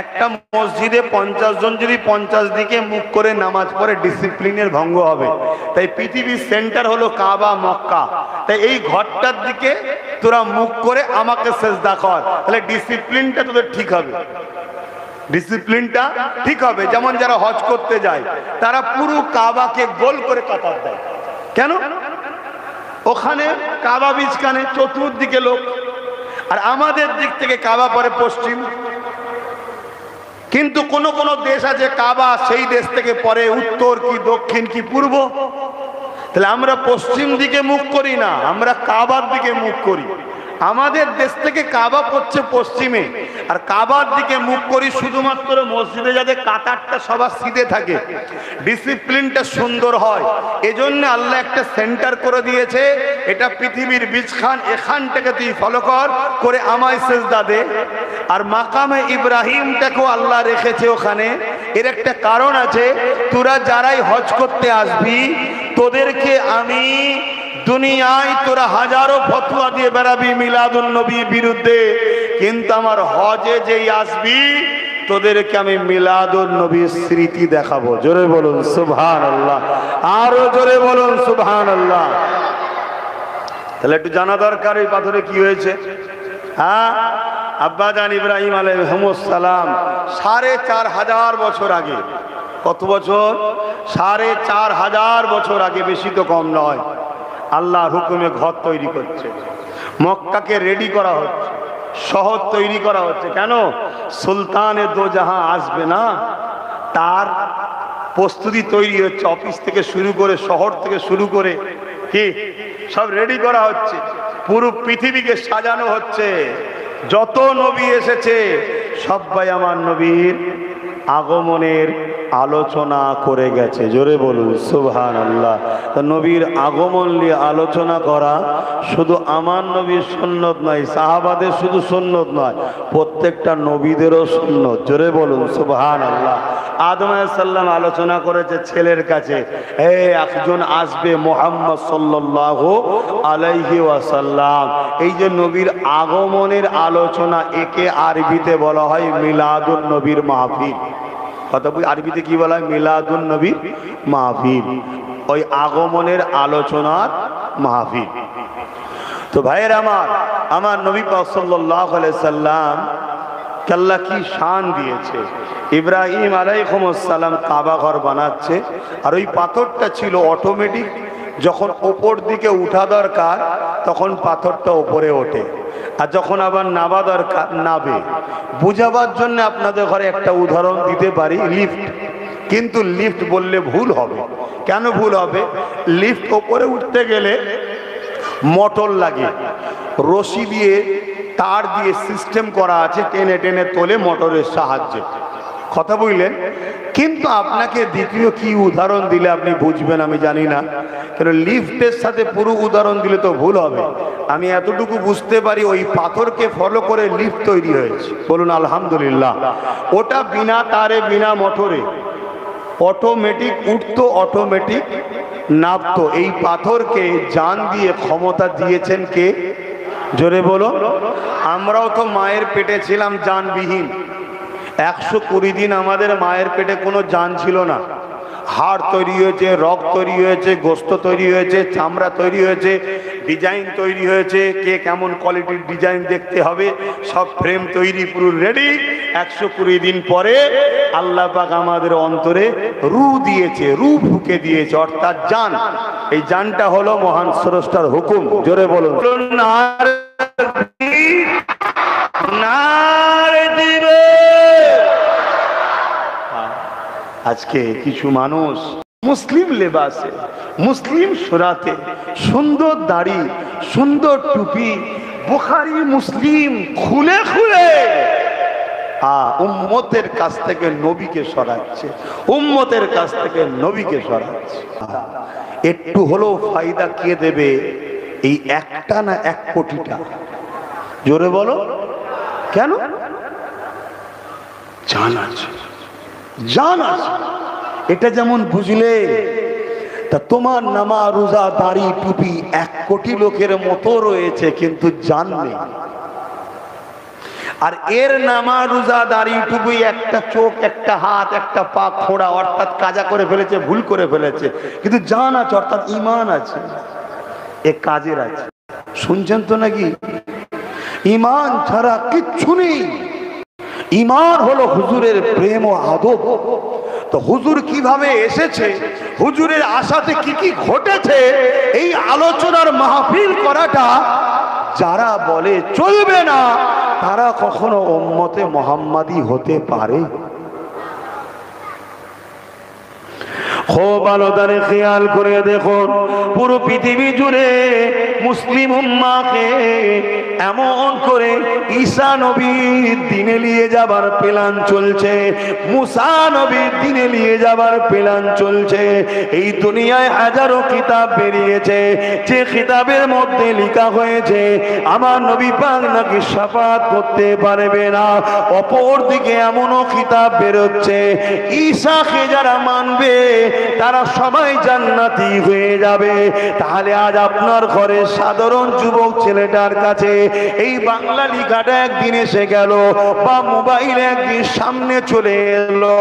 একটা মসজিদে 50 জন যদি 50 দিকে মুখ করে নামাজ পড়ে ডিসিপ্লিনের ভঙ্গ হবে। তাই পৃথিবীর সেন্টার হলো কাবা, মক্কা। তাই এই ঘরটার দিকে তোরা মুখ করে আমাকে সেজদা কর, তাহলে ডিসিপ্লিনটা তোদের ঠিক হবে। ডিসিপ্লিনটা ঠিক হবে। যেমন যারা হজ করতে যায় তারা পুরো কাবাকে গোল করে কাতার দেয়। কেন? ওখানে কাবা বীজখানে চতুর্দিকে লোক, আর আমাদের দিক থেকে কাবা পরে পশ্চিম। কিন্তু কোন কোন দেশ আছে কাবা সেই দেশ থেকে পরে উত্তর কি দক্ষিণ কি পূর্ব। তাহলে আমরা পশ্চিম দিকে মুখ করি না, আমরা কাবার দিকে মুখ করি। আমাদের দেশ থেকে কাবা পড়ছে পশ্চিমে, আর কাবার দিকে মুখ করি শুধুমাত্র মসজিদে যাতে কাতারটা সবার সিধে থাকে, ডিসিপ্লিনটা সুন্দর হয়। এজন্য আল্লাহ একটা সেন্টার করে দিয়েছে, এটা পৃথিবীর বীজখান, এখানটাকে তুই ফলো করে আমায় সেজদা দে। আর মাকামে ইব্রাহিমটাকেও আল্লাহ রেখেছে ওখানে। এর একটা কারণ আছে, তোরা যারাই হজ করতে আসবি তোদেরকে আমি দুনিয়ায় তোরা হাজারো ফতোয়া দিয়ে বেড়াবি মিলাদুন নবীর বিরুদ্ধে, কিন্তু আমার হজে যেই আসবি তোদেরকে আমি মিলাদুন নবীর স্মৃতি দেখাবো। জোরে বলুন সুবহানাল্লাহ, আরো জোরে বলুন সুবহানাল্লাহ। তাহলে একটু জানা দরকার এই পাথরে কি হয়েছে। হ্যাঁ, আব্বাজান ইব্রাহিম আলাইহিস সালাম 4500 বছর আগে, কত বছর? 4500 বছর আগে, বেশি তো কম নয়, আল্লাহর হুকুমে ঘর তৈরি করছে, মক্কাকে রেডি করা হচ্ছে, শহর তৈরি করা হচ্ছে। কেন? সুলতানে দো জাহাঁ আসবে না, তার প্রস্তুতি তৈরি হচ্ছে। অফিস থেকে শুরু করে, শহর থেকে শুরু করে কি সব রেডি করা হচ্ছে, পুরো পৃথিবীকে সাজানো হচ্ছে। যত নবী এসেছে সবাই আমার নবীর আগমনের আলোচনা করে গেছে। জোরে বলুন সুবহানাল্লাহ। তো নবীর আগমন নিয়ে আলোচনা করা শুধু আমার নবীর সুন্নত নয়, সাহাবাদের শুধু সুন্নত নয়, প্রত্যেকটা নবীদেরও সুন্নত। জোরে বলুন সুবহানাল্লাহ। আদম আলাইহিস সালাম আলোচনা করেছে ছেলের কাছে, একজন আসবে মুহাম্মদ সাল্লাল্লাহু আলাইহি ওয়াসাল্লাম। এই যে নবীর আগমনের আলোচনা, একে আরবিতে বলা হয় মিলাদুন নবীর মাহফিল। কথা বলি, আরবিতে কি বলা হয়? মিলাদুন নবীর মাহফিল, ওই আগমনের আলোচনার মাহফিল। তো ভাইয়ের আমার নবী পাক সাল্লাল্লাহু আলাইহি সাল্লাম আল্লাহ কি শান দিয়েছে। ইব্রাহিম আলাইহিস সালাম কাবা ঘর বানাচ্ছে, আর ওই পাথরটা ছিল অটোমেটিক, যখন ওপর দিকে উঠা দরকার তখন পাথরটা ওপরে ওঠে, আর যখন আবার নাবা দরকার নাবে। বুঝাবার জন্য আপনাদের ঘরে একটা উদাহরণ দিতে পারি, লিফট। কিন্তু লিফট বললে ভুল হবে। কেন ভুল হবে? লিফট ওপরে উঠতে গেলে মোটর লাগে, রশি দিয়ে তার দিয়ে সিস্টেম করা আছে, টেনে টেনে তোলে মোটরের সাহায্যে। কথা বললেন। কিন্তু আপনাকে দ্বিতীয় কি উদাহরণ দিলে আপনি বুঝবেন আমি জানি না, কেন লিফটের সাথে পুরো উদাহরণ দিলে তো ভুল হবে। আমি এতটুকু বুঝতে পারি ওই পাথরকে ফলো করে লিফট তৈরি হয়েছে, বলুন আলহামদুলিল্লাহ। ওটা বিনা তারে বিনা মোটরে অটোমেটিক উঠতো, অটোমেটিক নামতো। এই পাথরকে জান দিয়ে ক্ষমতা দিয়েছেন কে? জোরে বলো। আমরাও তো মায়ের পেটে ছিলাম জানবিহীন। 120 দিন আমাদের মায়ের পেটে কোনো জান ছিল না। হাড় তৈরি হয়েছে, রক্ত তৈরি হয়েছে, গোস্ত তৈরি হয়েছে, চামড়া তৈরি হয়েছে, ডিজাইন তৈরি হয়েছে, কে কেমন কোয়ালিটির ডিজাইন দেখতে হবে সব ফ্রেম তৈরি পুরো রেডি। 120 দিন পরে আল্লাহ পাক আমাদের অন্তরে রূহ দিয়েছে, রূহ ঢুকে দিয়েছে, অর্থাৎ জান। এই জানটা হলো মহান স্রষ্টার হুকুম। জোরে বলুন আজকে কিছু মানুষ মুসলিম লেবাসে, মুসলিম সুরাতে, সুন্দর দাড়ি, সুন্দর টুপি, বুখারী মুসলিম খুলে খুলে উম্মতের কাছ থেকে নবীকে সরাচ্ছে, উম্মতের কাছ থেকে নবীকে সরাচ্ছে। একটু হলেও ফায়দা কে দেবে? এই একটা না 1 কোটিটা? জোরে বলো। কেন? জান আছে, জান আছে। এটা যেমন বুঝলে তা তোমার নামাজ রোজা দাড়ি টুপি 1 কোটি লোকের মতো রয়েছে, কিন্তু জান নেই। আর এর নামাজ রোজা দাড়ি টুপি, একটা চোখ, একটা হাত, একটা পা খোঁড়া, অর্থাৎ কাজা করে ফেলেছে, ভুল করে ফেলেছে, কিন্তু জান আছে, অর্থাৎ ঈমান আছে, এ কাজের আছে। শুনছেন তো নাকি? ঈমান ছাড়া কিচ্ছু নেই। ঈমান হলো হুজুরের প্রেম ও আদব। তো হুজুর কিভাবে এসেছে, হুজুরের আশাতে কি কি ঘটেছে, এই আলোচনার মাহফিল করাটা যারা বলে চলবে না, তারা কখনো উম্মতে মুহাম্মাদি হতে পারে? খুব ভালো করে খেয়াল করে দেখুন, পুরো পৃথিবী জুড়ে মুসলিম উম্মাহকে এমন করে ঈসা নবীর দিনে নিয়ে যাবার প্ল্যান চলছে, মুসা নবীর দিনে নিয়ে যাবার প্ল্যান চলছে। এই দুনিয়ায় হাজারো কিতাব বেরিয়েছে, যে কিতাবের মধ্যে লেখা হয়েছে আমার নবী পাক নাকি শাফাত করতে পারবে না। অপর দিকে এমনও কিতাব বেরোচ্ছে ঈসাকে যারা মানবে তারা সবাই জান্নাতি হয়ে যাবে। তাহলে আজ আপনার ঘরে সাধারণ যুবক ছেলেটার কাছে এই বাংলা লেখাটা একদিন এসে গেল, বা মোবাইল একদিন সামনে চলে এলো,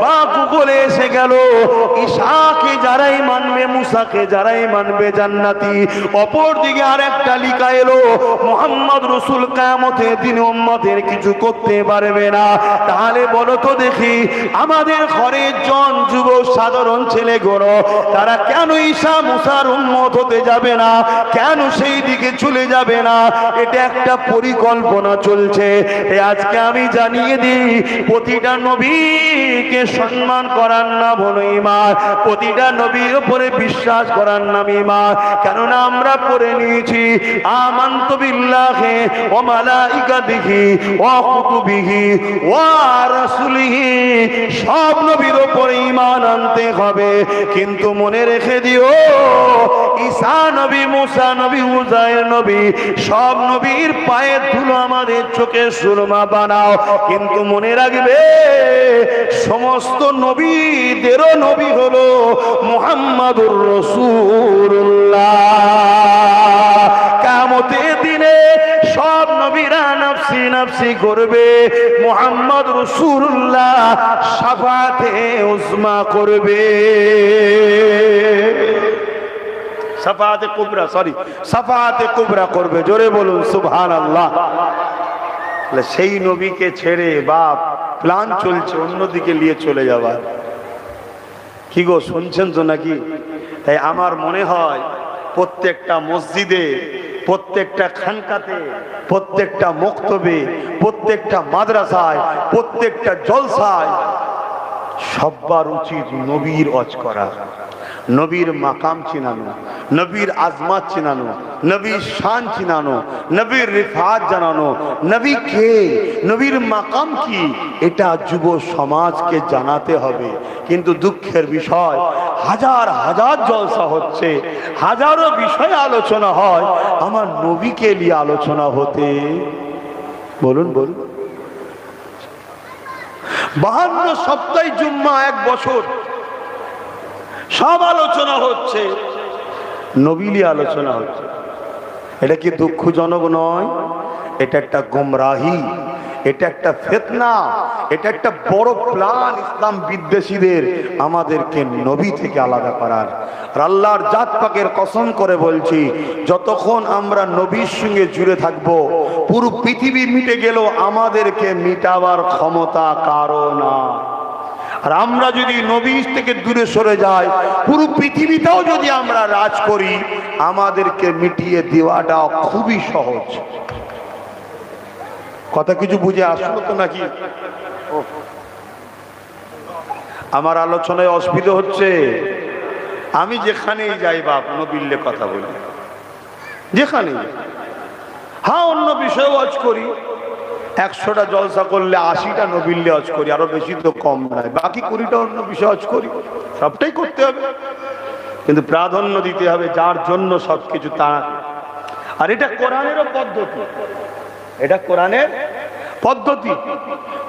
বা গুগলে এসে গেল, ঈসাকে যারাই মানবে, মুসাকে যারাই মানবে জান্নাতি। অপর দিকে আর একটা লেখা এলো মুহাম্মদ রাসূল কিয়ামতের দিনে উম্মতের কিছু করতে পারবে না। তাহলে বলো তো দেখি, আমাদের ঘরে জন যুবক সাধারণ ছেলেগুলো তারা কেন ঈসা মুসার উম্মত হতে যাবে না? কেন সেই দিকে চলে যাবে না? এটা একটা পরিকল্পনা চলছে। আজকে আমি জানিয়ে দিই, প্রতিটা নবীকে সম্মান করার নাম হলো ঈমান, প্রতিটা নবীর উপরে বিশ্বাস করার নাম ঈমান। কেননা আমরা পড়ে নিয়েছি আমানতু বিল্লাহি ওয়া মালাইকাতিহি ওয়া কুতুবিহি ওয়া রাসূলিহি, সব নবীর উপরে ঈমান আনতে হবে। কিন্তু মনে রেখে দিও, ঈসা নবী, মুসা নবী, উযায়ের নবী, সব নবীর পায়ের ধুলো আমাদের চোখে সুরমা বানাও। কিন্তু মনে রাখবে, সমস্ত নবীদেরও নবী হলো মুহাম্মাদুর রাসূলুল্লাহ। কিয়ামতের দিনে সব নবীরা নফসি নফসি করবে, মুহাম্মদ রাসূলুল্লাহ শাফাতে উজমা করবে, শাফাতে কুবরা, শাফাতে কুবরা করবে। জোরে বলুন সুবহানাল্লাহ। সেই নবীকে ছেড়ে বাপ প্ল্যান চলছে অন্যদিকে নিয়ে চলে যাবার। কি গো, শুনছেন তো নাকি? তাই আমার মনে হয় প্রত্যেকটা মসজিদে, প্রত্যেকটা খানকাতে, প্রত্যেকটা মক্তবে, প্রত্যেকটা মাদ্রাসায়, প্রত্যেকটা জলসায় সবার উচিত নবীর ওয়াজ করা, নবীর মাকাম চিনানো, নবীর আজমাত চিনানো, নবীর শান চিনানো, নবীর রিফাত জানানো, নবী কে, নবীর মাকাম কি, এটা যুব সমাজকে জানাতে হবে। কিন্তু দুঃখের বিষয়, হাজার হাজার জলসা হচ্ছে, হাজারো বিষয়ে আলোচনা হয়, আমার নবীকে নিয়ে আলোচনা হতে, বলুন বলুন, 52 সপ্তাহ জুম্মা, 1 বছর সব আলোচনা হচ্ছে, নবী নিয়ে আলোচনা হচ্ছে। এটা কি দুঃখজনক নয়? এটা একটা গোমরাহি, এটা একটা ফিতনা, এটা একটা বড় প্ল্যান ইসলাম বিদ্বেষীদের, আমাদেরকে নবী থেকে আলাদা করার। আর আল্লাহর জাত পাকের কসম করে বলছি, যতক্ষণ আমরা নবীর সঙ্গে জুড়ে থাকব, পুরো পৃথিবী মিটে গেল, আমাদেরকে মিটাবার ক্ষমতা কারো না। আর আমরা যদি নবী থেকে দূরে সরে যাই, পুরো পৃথিবীটাও যদি আমরা রাজ করি, আমাদেরকে মিটিয়ে দেওয়াটা খুবই সহজ। কথা কিছু বুঝে আসলো তো নাকি? আমার আলোচনায় অসুবিধা হচ্ছে? আমি যেখানেই যাই বাপ নবীর কথা বলি, যেখানেই। হ্যাঁ, অন্য বিষয়েও ওয়াজ করি, 100টা জলসা করলে 80টা নবীর ওয়াজ করি, আরো বেশি তো কম নয়। বাকি 20টা অন্য বিষয় ওয়াজ করি, সবটাই করতে হবে, কিন্তু প্রাধান্য দিতে হবে যার জন্য সবকিছু তার। আর এটা কোরআনেরও পদ্ধতি, এটা কোরআনের পদ্ধতি।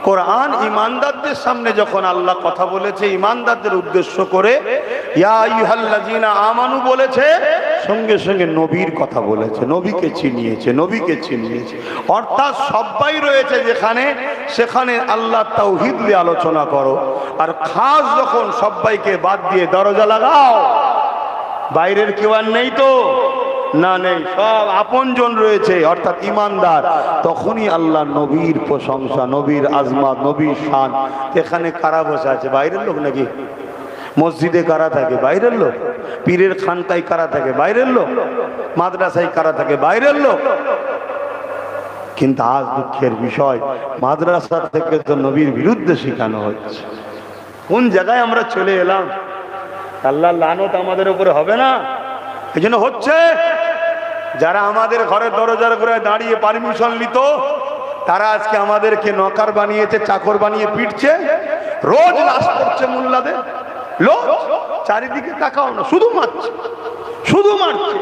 কোরআন ইমানদারদের সামনে যখন আল্লাহ কথা বলেছে, ইমানদারদের উদ্দেশ্য করে ইয়া আইয়ুহাল্লাযীনা আমানু বলেছে, সঙ্গে সঙ্গে নবীর কথা বলেছে, নবীকে চিনিয়েছে, নবীকে চিনিয়েছে। অর্থাৎ সবাই রয়েছে যেখানে, সেখানে আল্লাহ তাওহীদ নিয়ে আলোচনা করো। আর খাস যখন সবাইকে বাদ দিয়ে দরজা লাগাও, বাইরের কেউ আর নেই তো না, নেই, সব আপনজন রয়েছে, অর্থাৎ ইমানদার, তখনই আল্লাহ নবীর প্রশংসা, নবীর আজমাত, নবীর শান। এখানে কারা বসে আছে? বাইরের লোক নাকি? মসজিদে কারা থাকে? বাইরের লোক। পীরের খানকায় কারা থাকে? বাইরের লোক। মাদ্রাসায় কারা থাকে? বাইরের লোক। কিন্তু আজ দুঃখের বিষয়, মাদ্রাসা থেকে তো নবীর বিরুদ্ধে শেখানো হচ্ছে। কোন জায়গায় আমরা চলে এলাম? আল্লাহর লানত আমাদের উপরে হবে না? এই জন্য হচ্ছে, যারা আমাদের ঘরের দরজার করে দাঁড়িয়ে পারমিশন নিত, তারা আজকে আমাদেরকে নকার বানিয়েছে, চাকর বানিয়ে পিটছে, রোজ লাশ করছে মোল্লাদের। লোক চারিদিকে তাকাও না, শুধু মারছে, শুধু মারছে।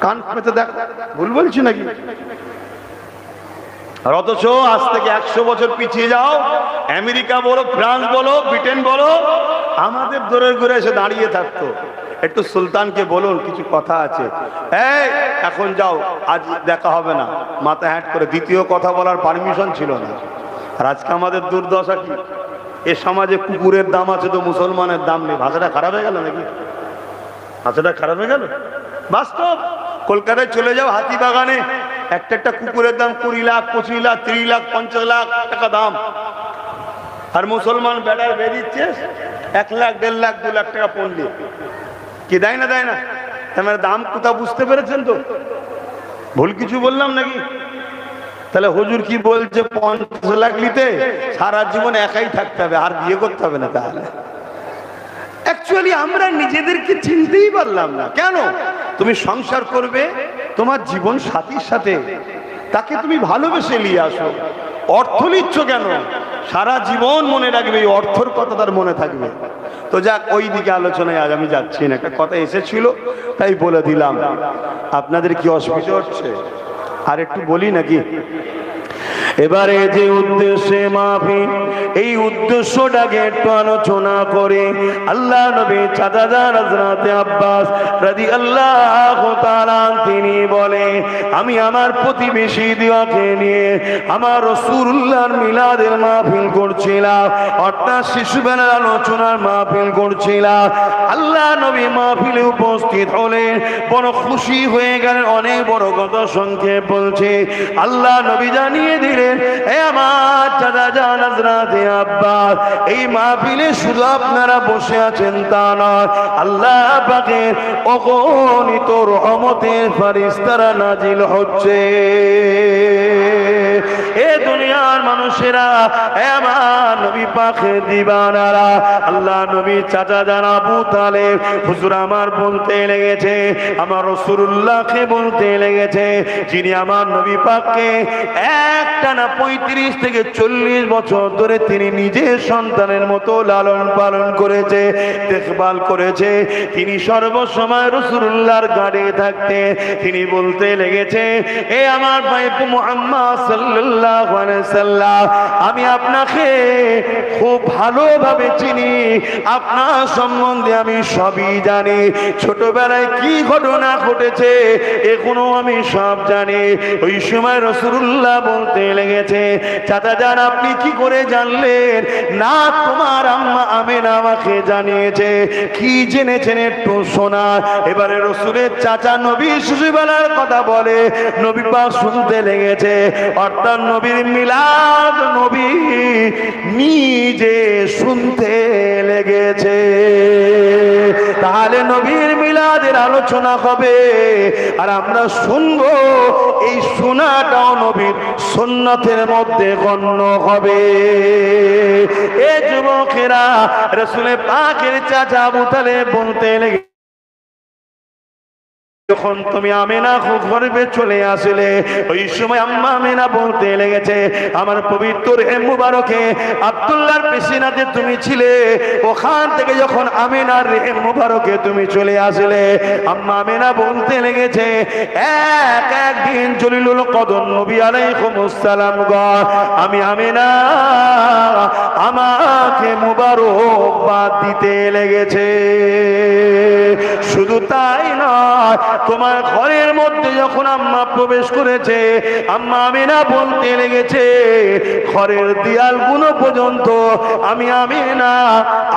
কান পেতে দেখো, ভুল বলছি নাকি? আর অথচ আজ থেকে 100 বছর পিছিয়ে যাও, আমেরিকা বলো, ফ্রান্স বলো, ব্রিটেন বলো, আমাদের দরের ঘুরে এসে দাঁড়িয়ে থাকতো। একটু সুলতানকে বলুন, কিছু কথা আছে, এই এখন যাও, আজ দেখা হবে না, মাথা হ্যাট করে। দ্বিতীয় কথা বলার পারমিশন ছিল না। আর আজকে আমাদের দুর্দশা কি? এ সমাজে কুকুরের দাম আছে তো মুসলমানের দাম নেই। ভাষাটা খারাপ হয়ে গেল নাকি? ভাষাটা খারাপ হয়ে গেল। বাস্তব, কলকাতায় চলে যাও, হাতিবাগানে একটা একটা কুকুরের দাম 20 লাখ, 25 লাখ, 30 লাখ, 50 লাখ টাকা দাম। আর মুসলমান বেড়ার বেরিয়েছে 1 লাখ, 1.5 লাখ, 2 লাখ টাকা পড়লে কি দেয় না? দেয় না? আমার দাম কোথা বুঝতে পেরেছেন তো? ভুল কিছু বললাম নাকি? তাহলে হুজুর কি বলছে? 50 লাখ নিতে সারা জীবন একাই থাকতে হবে, আর বিয়ে করতে হবে না। তাহলে অ্যাকচুয়ালি আমরা নিজেদেরকে চিনতেই পারলাম না। কেন? তুমি সংসার করবে তোমার জীবন সাথীর সাথে, তাকে তুমি ভালোবেসে নিয়ে আসো। অর্থ নিচ্ছ কেন? সারা জীবন মনে রাখবে, এই অর্থর কথা তার মনে থাকবে। তো যাক, ওই দিকে আলোচনায় আজ আমি যাচ্ছি না। একটা কথা এসেছিল তাই বলে দিলাম। আপনাদের কি অসুবিধা হচ্ছে? আর একটু বলি নাকি? এবারে যে উদ্দেশ্যে মাহফিল, এই উদ্দেশ্যটাকে একটু আলোচনা করে। আল্লাহ নবী চাচাজান হযরত আব্বাস রাদিয়াল্লাহু তাআলা তিনি বলে, আমি আমার প্রতিবেশী দিওয়াকে নিয়ে আমার রাসূলুল্লাহর মিলাদের মাহফিল করছিলাম, অর্থাৎ শিশুবেলার আলোচনার মাহফিল করছিলাম। আল্লাহ নবী মাহফিলে উপস্থিত হলেন, বড় খুশি হয়ে গেলেন। অনেক বড় কথা সংক্ষেপ বলছে। আল্লাহ নবী জানিয়ে দিলেন, বললেন, হে আমার চাচা জান হযরত আব্বাস, এই মাহফিলে শুধু আপনারা বসে আছেন তা নয়, আল্লাহ পাকের অগণিত রহমতের ফেরেশতারা নাজিল হচ্ছে। এ দুনিয়ার মানুষেরা, হে আমার নবী পাকের দিওয়ানারা, আল্লাহ নবী চাচা জান আবু তালেব হুজুর আমার বলতে লেগেছে, আমার রাসূলুল্লাহকে বলতে লেগেছে, যিনি আমার নবী পাককে একটানা 35 থেকে 40 বছর ধরে তিনি নিজের সন্তানের মতো লালন পালন করেছে, দেখভাল করেছে, তিনি সর্বসময় রাসূলুল্লাহর গাড়ি থাকতে তিনি বলতে লেগেছে, এ আমার ভাই মুহাম্মদ সাল্লাল্লাহু আলাইহি সাল্লাম, আমি আপনাকে খুব ভালোভাবে চিনি, আপনার সম্বন্ধে আমি সবই জানি, ছোটবেলায় কি ঘটনা ঘটেছে এখনো আমি সব জানি। ওই সময় রাসূলুল্লাহ বলতে লেগেছে, চাচা জান আপনি কি করে জানলেন? না, তোমার আম্মা আমিনা আমাকে জানিয়েছে। কি জেনেছেন একটু শোনা। এবারে রাসূলের চাচা নবী শিশুবেলার কথা বলে, নবী পাক শুনতে লেগেছে, অর্থাৎ নবীর মিলাদ নবী নিজে শুনতে লেগেছে। তাহলে নবীর মিলাদের আলোচনা হবে আর আমরা শুনবো, এই শোনাটাও নবীর সুন্নতের মধ্যে গণ্য হবে। এ যুবকেরা, রাসূল পাকের চাচা আবু তালেব বলতে লেগে, যখন তুমি আমিনা গর্ভে চলে আসলে, ওই সময় আম্মা আমিনা বলতে লেগেছে, আমার পবিত্র হে মুবারকে আব্দুল্লাহর পেশিনাতে তুমি ছিলে, ওখান থেকে যখন আমিনার রে মুবারকে তুমি চলে আসলে, আম্মা আমিনা বলতে লেগেছে, একদিন জলিলুল কদর নবী আলাইহিস সালাম গো, আমি আমিনা আমাকে মুবারকবাদ দিতে লেগেছে। শুধু তাই নয়, তোমার ঘরের মধ্যে যখন আম্মা প্রবেশ করেছে, আম্মা আমিনা বলতে লেগেছে, ঘরের দেয়ালগুলো পর্যন্ত আমি আমিনা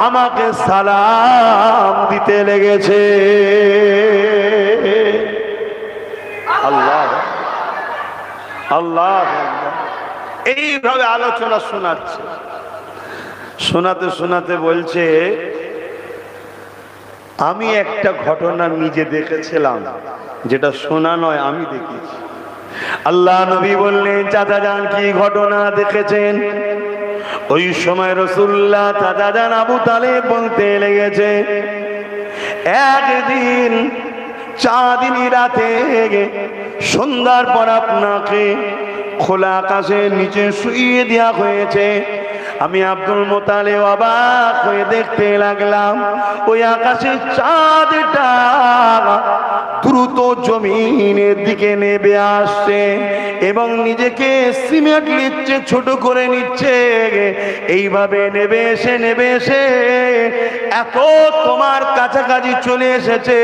আমাকে সালাম দিতে লেগেছে। আল্লাহ আল্লাহ, এইভাবে আলোচনা শোনাচ্ছে। শোনাতে শোনাতে বলছে, আমি একটা ঘটনা নিজে দেখেছিলাম, যেটা শোনা নয়, আমি দেখেছি। আল্লাহ নবী বললেন, চাচা জান কি ঘটনা দেখেছেন? ওই সময় রাসূলুল্লাহ চাচা জান আবু তালেব বলতে লেগেছে, একদিন চাঁদনী রাতে সন্ধ্যার পর আপনাকে খোলা আকাশের নিচে শুইয়ে দেওয়া হয়েছে। আমি আব্দুল মুত্তালিব অবাক হয়ে দেখতে লাগলাম, ওই আকাশের চাঁদটা দ্রুত জমিনের দিকে নেমে আসছে এবং নিজেকে সিমেন্ট নিচ্ছে, ছোট করে নিচ্ছে। এইভাবে নেমে এসে এত তোমার কাছাকাছি চলে এসেছে,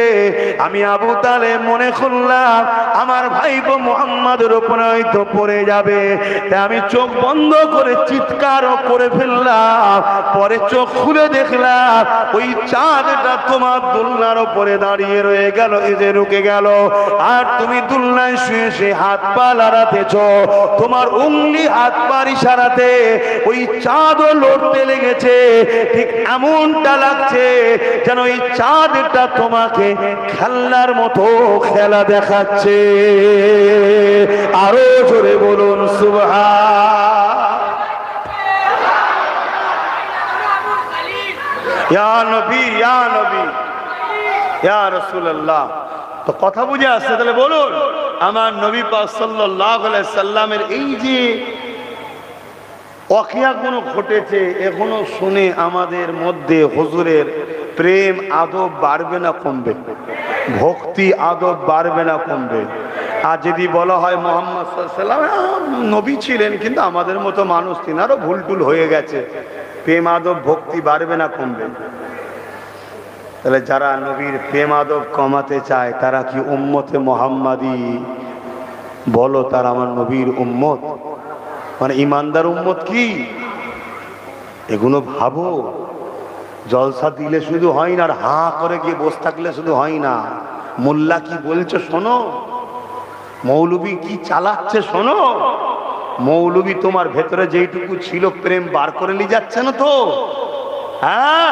আমি আবু তালেব মনে করলাম আমার ভাইপো মুহাম্মাদের উপর হয়তো পড়ে যাবে, তাই আমি চোখ বন্ধ করে চিৎকারও করে ফেললাম। পরে চোখ খুলে দেখলাম ওই চাঁদটা তোমার দোলনার উপরে দাঁড়িয়ে রয়ে গেল, এসে রুকে গেল, আর তুমি দোলনায় শুয়ে শুয়ে হাত পা লড়াতেছ। তোমার উংলি হাত পার ইশারাতে ওই চাঁদও লড়তে লেগেছে। ঠিক এমনটা লাগছে যেন ওই চাঁদটা তোমাকে খেলনার মতো খেলা দেখাচ্ছে। আরো জোরে বলুন সুবহান। ইয়া নবী, ইয়া নবী, ইয়া রাসূলুল্লাহ। তো কথা বুঝে আসছে? তাহলে বলুন, আমার নবী পাক সাল্লাল্লাহু আলাইহি সাল্লামের এই যে ওয়াকিয়াগুলো ঘটেছে, এখনো শুনে আমাদের মধ্যে হুজুরের প্রেম আদব বাড়বে না কমবে? ভক্তি আদব বাড়বে না কমবে? আর যদি বলা হয় মুহাম্মদ সাল্লাল্লাহু আলাইহি সাল্লাম নবী ছিলেন, কিন্তু আমাদের মতো মানুষ, তিনারও ভুল টুল হয়ে গেছে, প্রেম আদব ভক্তি বাড়বে না কমবে? তাহলে যারা নবীর প্রেম আদব কমাতে চায়, তারা কি উম্মতে মুহাম্মাদি? বলো, তারা আমার নবীর উম্মত, মানে ইমানদার উম্মত কি? এগুলো ভাবো। জলসা দিলে শুধু হয় না, আর হাঁ করে গিয়ে বসে থাকলে শুধু হয় না। মোল্লা কি বলছে শোনো, মৌলবী কি চালাচ্ছে শোনো। মৌলবী তোমার ভেতরে যেইটুকু ছিল প্রেম বার করে নিয়ে যাচ্ছে না তো? হ্যাঁ,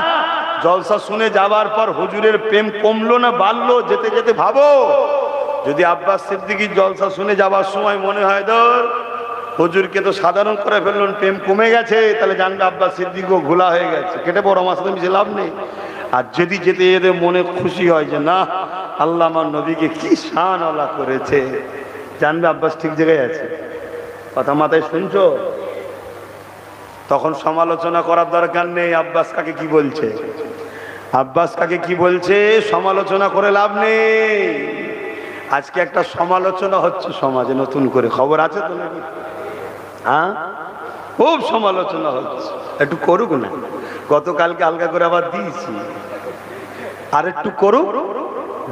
জলসা শুনে যাবার পর হুজুরের প্রেম কমলো না বাড়লো? যেতে যেতে ভাবো, যদি আব্বাস সিদ্দিকীর জলসা শুনে যাবার সময় মনে হয় ধর হুজুরকে তো সাধারণ করে ফেললেন, প্রেম কমে গেছে, তাহলে জানবে আব্বাস সিদ্দিকও ঘোলা হয়ে গেছে, কেটে বড় আমার সাথে মিশে লাভ নেই। আর যদি যেতে যেতে মনে খুশি হয় যে না আল্লাহ আমার নবীকে কি শান আল্লাহ করেছে, জানবে আব্বাস ঠিক জায়গায় আছে। কথা মাথায় শুনছো? তখন সমালোচনা করার দরকার নেই। আব্বাস কাকে কি বলছে, আব্বাস কাকে কি বলছে সমালোচনা করে লাভ নেই। আজকে একটা সমালোচনা হচ্ছে সমাজে নতুন করে, খবর আছে তো নাকি? হ্যাঁ, খুব সমালোচনা হচ্ছে, একটু করুক না। গতকালকে হালকা করে আবার দিয়েছি, আর একটু করুক,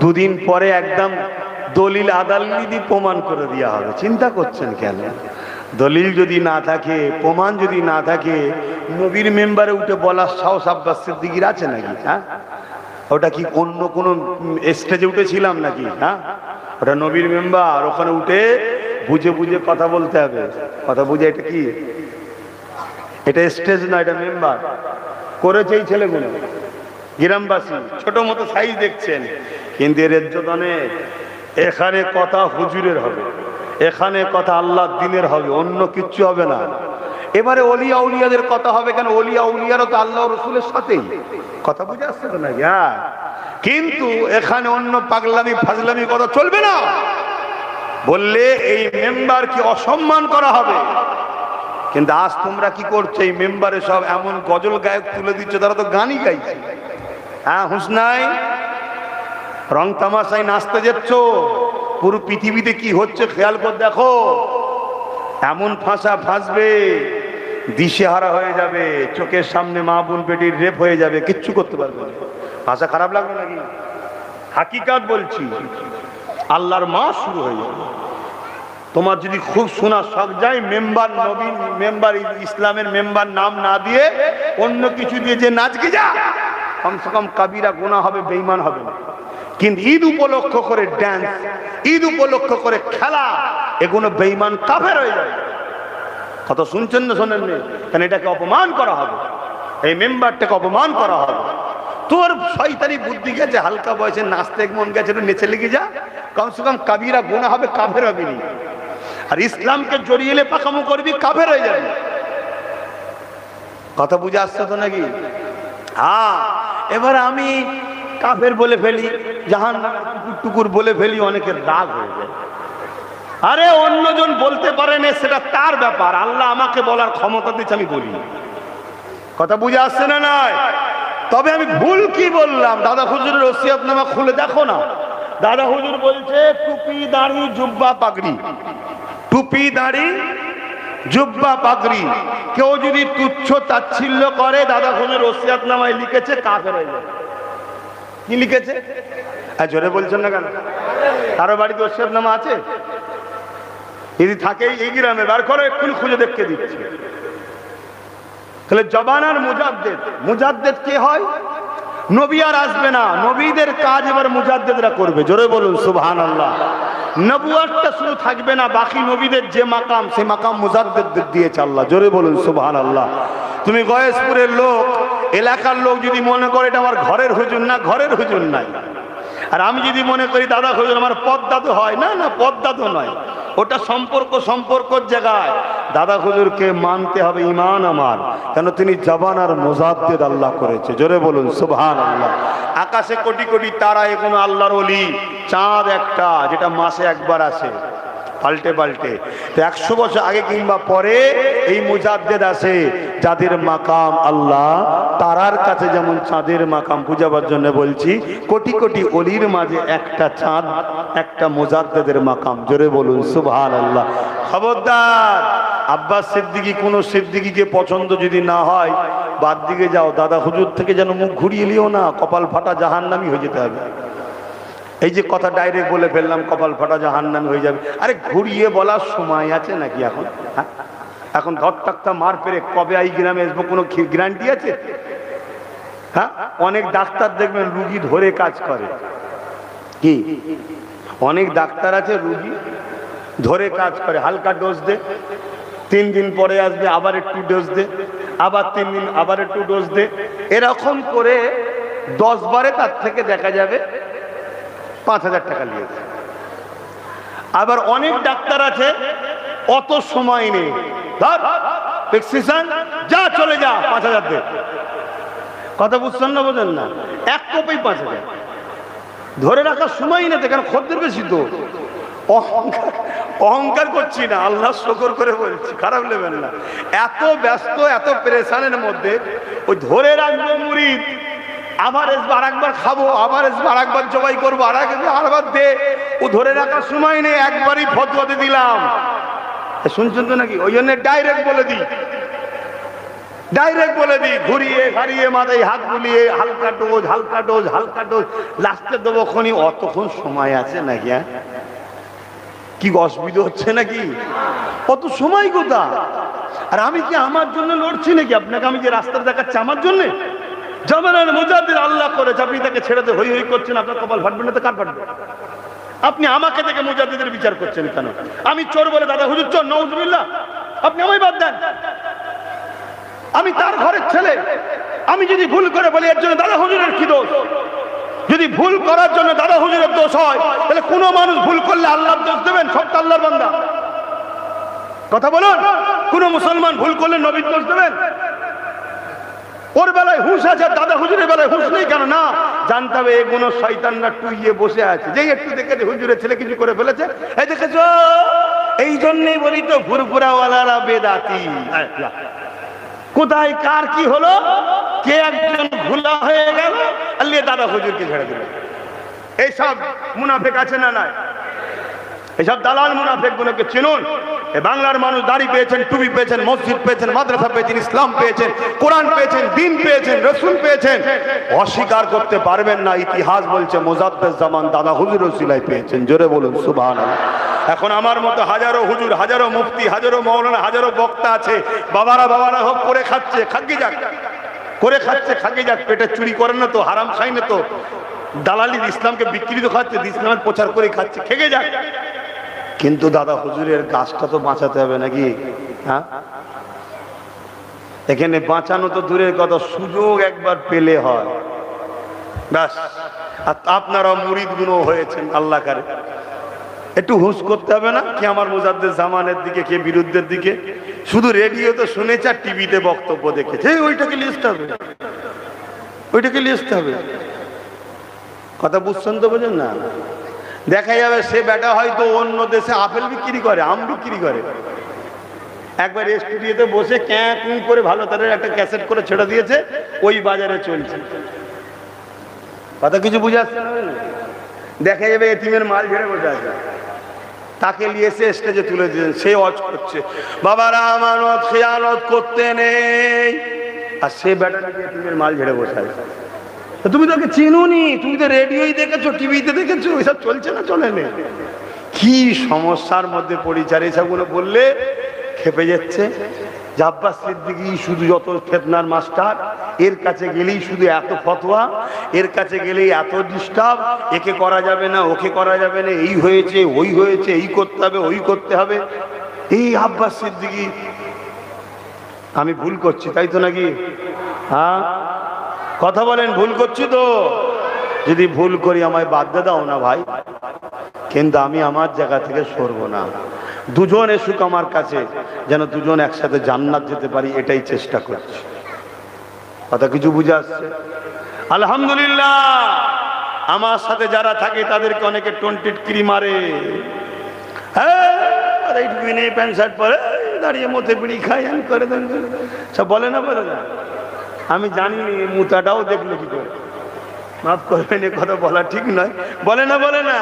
দুদিন পরে একদম দলিল আদাললি দিয়ে প্রমাণ করে দেওয়া হবে। চিন্তা করছেন কেন? দলিল যদি না থাকে, প্রমাণ যদি না থাকে, নবীর মেম্বারে উঠে বলার সাহস আব্বাস সিদ্দিকীর আছে নাকি? হ্যাঁ, ওটা কি অন্য কোন স্টেজে উঠেছিলাম নাকি? হ্যাঁ, ওটা নবীর মেম্বার, ওখানে উঠে বুঝে বুঝে কথা বলতে হবে। কথা বুঝে, এটা কি, এটা স্টেজ না, এটা মেম্বার। করেছে এই ছেলেগুলো, গ্রামবাসী, ছোট মতো সাইজ দেখছেন, কিন্তু এর ইজ্জত অনেক। এখানে কথা হুজুরের হবে, এখানে কথা আল্লাহর দ্বীনের হবে, অন্য কিচ্ছু হবে না। এবারে ওলিয়া উলিয়াদের কথা হবে, কেন ওলিয়া উলিয়ারও তো আল্লাহ রসুলের সাথেই। কথা বুঝে আসছে তো নাকি? হ্যাঁ, কিন্তু এখানে অন্য পাগলামি ফাজলামি কথা চলবে না। বললে এই মেম্বারকে অসম্মান করা হবে। কিন্তু আজ তোমরা কি করছো, এই মেম্বারে সব এমন গজল গায়ক তুলে দিচ্ছ, তারা তো গানই গাইছে। হ্যাঁ, হুঁশনাই রং তামাশায় নাচতে যাচ্ছ, পুরো পৃথিবীতে কি হচ্ছে খেয়াল করে দেখো। এমন ফাঁসা ফাঁসবে, দিশেহারা হয়ে যাবে, চোখের সামনে মা বোন বেটির রেপ হয়ে যাবে, কিচ্ছু করতে পারবে না। ভাষা খারাপ লাগবে নাকি? হাকিকাত বলছি, আল্লাহর মা শুরু হয়ে যাবে। তোমার যদি খুব শোনার শখ যায়, মেম্বার নবীন মেম্বার ইসলামের মেম্বার নাম না দিয়ে অন্য কিছু দিয়ে যে নাচকে যা, কমসে কম কাবিরা গুনাহ হবে, বেঈমান হবে না। কিন্তু ঈদ উপলক্ষ করে ড্যান্স, ঈদ উপলক্ষ করে খেলা, এগুলো বেঈমান কাফের হয়ে যায়। কথা শুনছেন না শোনেন? কারণ এটাকে অপমান করা হবে, এই মেম্বারটাকে অপমান করা হবে। তোর শয়তানি বুদ্ধি গেছে, হালকা বয়সে নাচতে মন গেছে, একটু নেচে লেগে যা, কমসে কম কাবিরা গুনাহ হবে, কাফের হবি না। আর ইসলামকে জড়িয়ে এলে পাকামো করবি, কাফের হয়ে যাবে। কথা বুঝে আসছে তো নাকি? হ্যাঁ, এবার আমি কাফের বলে ফেলি, জাহান্নামের কুকুর টুকুর বলে ফেলি, অনেকের রাগ হয়ে যায়। আরে অন্যজন বলতে পারে না, সেটা তার ব্যাপার, আল্লাহ আমাকে বলার ক্ষমতা দিচ্ছে, আমি বলি। কথা বুঝে আসছে না? নাই। তবে আমি ভুল কি বললাম, দাদা হুজুরের ওসিয়তনামা খুলে দেখো না। দাদা হুজুর বলছে টুপি দাড়ি জুব্বা পাগড়ি, টুপি দাড়ি জুব্বা পাগড়ি। কেউ যদি তুচ্ছ তাচ্ছিল্য করে, দাদা হুজুর ওসিয়তনামায় লিখেছে কাফের হয়ে যাবে। কি লিখেছে? জোরে বলছেন না কেন? কারো বাড়িতে ওসিয়তনামা আছে? যদি থাকে এই গ্রামে বার করো, এক্ষুনি খুঁজে দেখতে দিচ্ছে। তাহলে জবানার মুজাদ্দেদ, মুজাদ্দেদ কে হয়? নবী আর আসবে না, নবীদের কাজ এবার মুজাদ্দেদরা করবে। জোরে বলুন সুবহানাল্লাহ। নবুয়তটা শুধু থাকবে না, বাকি নবীদের যে মাকাম, সে মাকাম মুজাদ্দেদদের দিয়েছে আল্লাহ। জোরে বলুন সুবহানাল্লাহ। তুমি গয়েশপুরের লোক, এলাকার লোক যদি মনে করে এটা আমার ঘরের হুজুর, না, ঘরের হুজুর নাই। আর আমি যদি মনে করি দাদা হুজুর আমার পদ্মাতো হয়, না না, পদ্মাতো নয়, ওটা সম্পর্কর জায়গায়। দাদা হুজুরকে মানতে হবে, ঈমান আমার, কেন তিনি জবানার মুজাদ্দেদ আল্লাহ করেছে। জোরে বলুন সুবহানাল্লাহ। আকাশে কোটি কোটি তারা, এগুলো আল্লাহর ওলি। চাঁদ একটা, যেটা মাসে একবার আসে, পাল্টে পাল্টে। 100 বছর আগে কিংবা পরে এই মুজাদ্দেদ আসে, যাদের মাকাম আল্লাহ তারার কাছে যেমন চাঁদের মাকাম, বুঝাবার জন্য বলছি, কোটি কোটি ওলির মাঝে একটা চাঁদ, একটা মুজাদ্দেদের মাকাম। জোরে বলুন সুবহানাল্লাহ। খবরদার, আব্বাস সিদ্দিকী কোন সিদ্দিকীকে পছন্দ যদি না হয়, বাদ দিকে যাও। দাদা হুজুর থেকে যেন মুখ ঘুরিয়ে নিও না, কপাল ফাটা জাহান্নামী হয়ে যেতে হবে। এই যে কথা ডাইরেক্ট বলে ফেললাম, কপাল ফাটা জাহান্নামী হয়ে যাবে। আরে ঘুরিয়ে বলার সময় আছে নাকি এখন? হ্যাঁ, এখন ধরতাক্তা মার পেরে কবে এই গ্রামে আসবো কোনো গ্যারান্টি আছে? হ্যাঁ, অনেক ডাক্তার দেখবেন রুগী ধরে কাজ করে। কি অনেক ডাক্তার আছে রুগী ধরে কাজ করে, হালকা ডোজ দে, 3 দিন পরে আসবে, আবার একটু ডোজ দে, আবার 3 দিন আবার একটু ডোজ দে, এরকম করে 10 বারে তার থেকে দেখা যাবে 5,000 টাকা নিয়েছে। আবার অনেক ডাক্তার আছে অত সময় নেই, ধর প্রেসক্রিপশন যা চলে যা 5,000 দে। কথা বুঝছেন না বোঝেন না? এক কপি 5,000 ধরে রাখার সময় নেই, কারণ খদ্দের বেশি তো। অহংকার করছি না, আল্লাহ শুকর করে বলছি, খারাপ নেবেন না। এত ব্যস্ত এত পেরেশানের মধ্যে ওই ধরে রাখবো মুরিদ, আবার এসবার একবার খাবো, আবার এসবার একবার জবাই করবো, আরেকবার দে, ও ধরে রাখার সময় নেই, একবারই ফতোয়াতে দিলাম। শুনছেন তো নাকি? ওই জন্য ডাইরেক্ট বলে দিই, ডাইরেক্ট বলে দিই, ঘুরিয়ে ঘাড়িয়ে মাথায় হাত বুলিয়ে হালকা ডোজ হালকা ডোজ হালকা ডোজ, লাস্টে দেবো খনি। অতক্ষণ সময় আছে নাকি? হ্যাঁ, কি অসুবিধা হচ্ছে নাকি? কত সময় কোথা? আর আমি কি আমার জন্য লড়ছি নাকি? আপনাকে আমি যে রাস্তা দেখাচ্ছি আমার জন্য? জামানার মুজাদ্দিদ আল্লাহ করেছে, আপনি তাকে ছেড়ে দিয়ে হই হই করছেন, আপনার কপাল ফাটবে না তো কার ফাটবে? আপনি আমাকে থেকে মুজাদ্দিদের বিচার করছেন কেন? আমি চোর বলে দাদা হুজুর চোর, নাউজুবিল্লাহ, আপনি আমায় বাদ দেন। আমি তার ঘরের ছেলে, আমি যদি ভুল করে বলি এর জন্য দাদা হুজুরের কি দোষ? যদি ভুল করার জন্য দাদা হুজুরের দোষ হয়, তাহলে কোনো মানুষ ভুল করলে আল্লাহর দোষ দেবেন? সব তো আল্লাহর বান্দা। কথা বলুন, কোন মুসলমান ভুল করলে নবীর দোষ দেবেন? ওর বেলায় হুঁশ আছে, দাদা হুজুরের বেলায় হুঁশ নেই কেন? না, জানতে হবে এগুলো শয়তানরা টুইয়ে বসে আছে, যেই একটু দেখে হুজুরের ছেলে কিছু করে ফেলেছে, এই দেখেছো? এই জন্যই বলি তো ফুরফুরাওয়ালারা বেদাতি। কোথায় কার কি হলো, কে একজন ভুলা হয়ে গেল, আল্লাহ দাদা হুজুরকে ছেড়ে দিল। এইসব মুনাফিক আছে না নাই? এইসব দালাল মুনাফিক গুলোকে চিনুন। বাংলার মানুষ দাড়ি পেয়েছেন, টুপি পেয়েছেন, মসজিদ পেয়েছেন, মাদ্রাসা পেয়েছেন, ইসলাম পেয়েছেন, কোরআন পেয়েছেন, দিন পেয়েছেন, রসুল পেয়েছেন, অস্বীকার করতে পারবেন না। ইতিহাস বলছে মুজাদ্দেদ জামান দাদা হুজুর ওসিলায় পেয়েছেন। জোরে বলুন সুবহানাল্লাহ। এখন আমার মতো হাজারো হুজুর, হাজারো মুফতি, হাজারো মাওলানা, হাজারো বক্তা আছে, বাবারা হোক করে খাচ্ছে, খাকি যাক, করে খাচ্ছে, খাকি যাক, পেটে চুরি করেন না তো, হারাম খাই না তো, দালালির ইসলামকে বিকৃত খাচ্ছে, ইসলামের প্রচার করে খাচ্ছে, খেগে যাক। কিন্তু দাদা হুজুরের গাছটা তো বাঁচাতে হবে নাকি? হ্যাঁ, এখানে বাঁচানো তো দূরের কথা, সুযোগ একবার পেলে হয় ব্যাস। আর আপনারা মুরিদ গুলো হয়েছেন, আল্লাহ কারে একটু হুঁশ করতে হবে না? কি আমার মুজাদ্দেদ জামানের দিকে, কে বিরুদ্ধের দিকে? শুধু রেডিওতে শুনেছে আর টিভিতে বক্তব্য দেখেছে, ওইটাকে লিস্ট হবে, ওইটাকে লিস্ট হবে। কথা বুঝছেন তো? বোঝেন না? দেখা যাবে সে বেটা হয়তো অন্য দেশে আপেল বিক্রি করে, আম বিক্রি করে, একবার স্টুডিওতে বসে ক্যাঁ কুঁ করে ভালো তাদের একটা ক্যাসেট করে ছেড়ে দিয়েছে, ওই বাজারে চলছে। কথা কিছু বুঝাচ্ছে না? দেখা যাবে এতিমের মাল ঝেড়ে বসে আছে, তাকে নিয়ে এসে স্টেজে তুলে দিয়েছে, সে ওয়াজ করছে, বাবারা আমানত খেয়ানত করতে নেই, আর সে বেটা নাকি এতিমের মাল ঝেড়ে বসে আছে। তুমি তোকে চিনুনি, তুমি তো রেডিওই দেখেছো, টিভিতে দেখেছো, এসব চলছে না চলে নে? কি সমস্যার মধ্যে পরিচার এসবগুলো বললে খেপে যাচ্ছে। আব্বাস সিদ্দিকী শুধু যত ফেতনার মাস্টার, এর কাছে গেলেই শুধু এত ফতোয়া, এর কাছে গেলেই এত ডিস্টার্ব, একে করা যাবে না, ওকে করা যাবে না, এই হয়েছে ওই হয়েছে, এই করতে হবে ওই করতে হবে। এই আব্বাস সিদ্দিকী, আমি ভুল করছি তাই তো নাকি? হ্যাঁ, কথা বলেন, ভুল করছি তো? যদি ভুল করি আমায় বাদ দাও না ভাই, কিন্তু আমি আমার জায়গা থেকে সরবো না। দুজন এসুক আমার কাছে, যেন দুজন একসাথে জান্নাত যেতে পারি, এটাই চেষ্টা করছি। কথা কিছু বুঝে আসছে? আলহামদুলিল্লাহ। আমার সাথে যারা থাকে তাদেরকে অনেকে টোনটিটকিরি মারে, হ্যাঁ প্যান্ট শার্ট পরে দাঁড়িয়ে মধ্যে বিড়ি খাই, আমি করে দেন সব বলে না, বলে না? আমি জানি মুতাটাও দেখলো কি করে, মাফ করবেন, কথা বলা ঠিক নয়, বলে না, বলে না?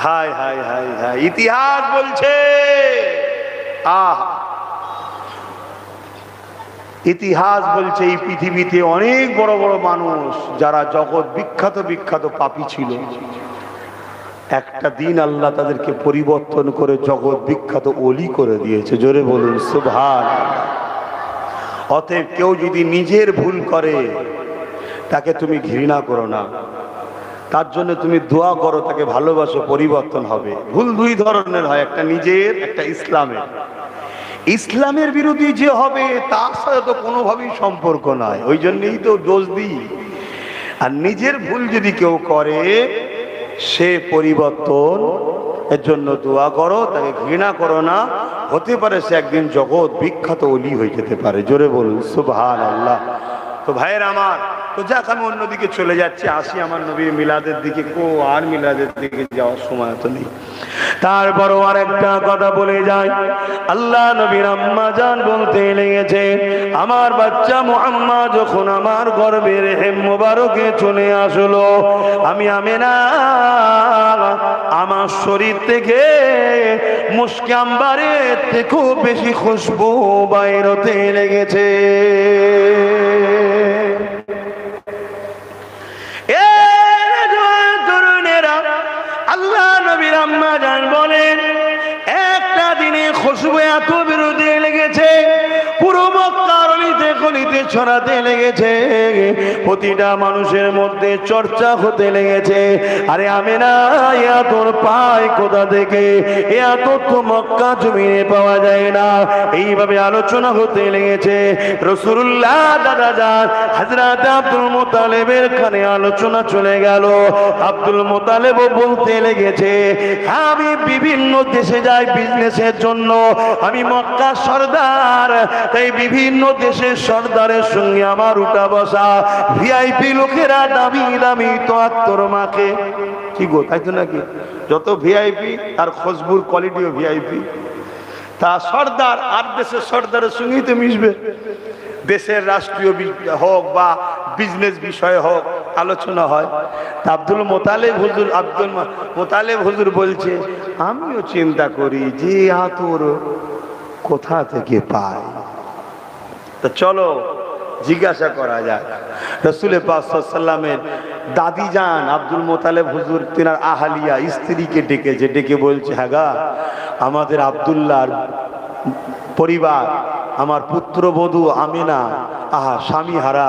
হায় হায় হায় হায়, ইতিহাস বলছে, ইতিহাস বলছে এই পৃথিবীতে অনেক বড় বড় মানুষ যারা জগৎ বিখ্যাত বিখ্যাত পাপী ছিল, একটা দিন আল্লাহ তাদেরকে পরিবর্তন করে জগৎ বিখ্যাত ওলি করে দিয়েছে। জোরে বলুন সুবহানাল্লাহ। অতএব কেউ যদি নিজের ভুল করে তাকে তুমি ঘৃণা করো না, তার জন্য তুমি দোয়া করো, তাকে ভালোবাসো, পরিবর্তন হবে। ভুল দুই ধরনের হয়, একটা নিজের, একটা ইসলামের। ইসলামের বিরোধী যে হবে তার সাথে তো কোনোভাবেই সম্পর্ক নয়, ওই জন্যই তো দোষ দিই। আর নিজের ভুল যদি কেউ করে সে পরিবর্তন এর জন্য দোয়া করো, তাকে ঘৃণা করো না। হতে পারে সে একদিন জগৎ বিখ্যাত ওলি হয়ে যেতে পারে। জোরে বলুন সুবহানাল্লাহ। তো ভাইয়ের আমার, তো যাক আমি অন্যদিকে চলে যাচ্ছি, আসি আমার নবীর মিলাদের দিকে। আর মিলাদের দিকে যাওয়ার সময় তো নেই। তারপরও আর একটা কথা বলে যায়, আল্লাহ নবীর আম্মা জান বলতে লেগেছে, আমার বাচ্চা মুহাম্মদ যখন আমার গর্ভের রেহেম মোবারকে চলে আসলো, আমি আমেনা আমার শরীর থেকে মুশকে আম্বারের থেকেও বেশি খুশবু বাইর হতে লেগেছে। আল্লাহ নবীর আম্মা জান বলেন, একটা দিনে খুশবু এত বেরোতে লেগেছে, পুরো মক্কার অলিতে গলিতে ছড়াতে লেগেছে, প্রতিটা মানুষের মধ্যে চর্চা হতে লেগেছে। আরে আমেনা, ইয়া তোর পায় কোথা থেকে? এত তো মক্কা জমিনে পাওয়া যায় না। এইভাবে আলোচনা হতে লেগেছে। রাসূলুল্লাহ দাদা যান হযরত আব্দুল মুত্তালিবের কানে আলোচনা চলে গেল। আব্দুল মুত্তালিব বলতে লেগেছে, আমি বিভিন্ন দেশে যাই বিজনেসের জন্য, আমি মক্কা সর্দার, তাই বিভিন্ন দেশের সর্দারের সঙ্গে আমার উঠা বসা, ভিআইপি লোকেরা দামি দামি তো আত্মর মাকে, কি গো তাই তো নাকি? যত ভিআইপি তার খুশবুর কোয়ালিটিও ভিআইপি। তা সর্দার আর দেশের সর্দারের সঙ্গেই তো মিশবে। দেশের রাষ্ট্রীয় হোক বা বিজনেস বিষয় হোক, আলোচনা হয়। তা আব্দুল মোতালেব হুজুর বলছে, আমিও চিন্তা করি যে আতর কোথা থেকে পায়, তা চলো জিজ্ঞাসা করা যায়। রাসূল পাক সাল্লাল্লাহু আলাইহি ওয়াসাল্লামের দাদি যান আব্দুল মোতালেব হুজুর তিনার আহালিয়া স্ত্রীকে ডেকেছে, ডেকে বলছে, হ্যাঁ গা, আমাদের আব্দুল্লাহর পরিবার, আমার পুত্রবধূ আমিনা, স্বামী হারা,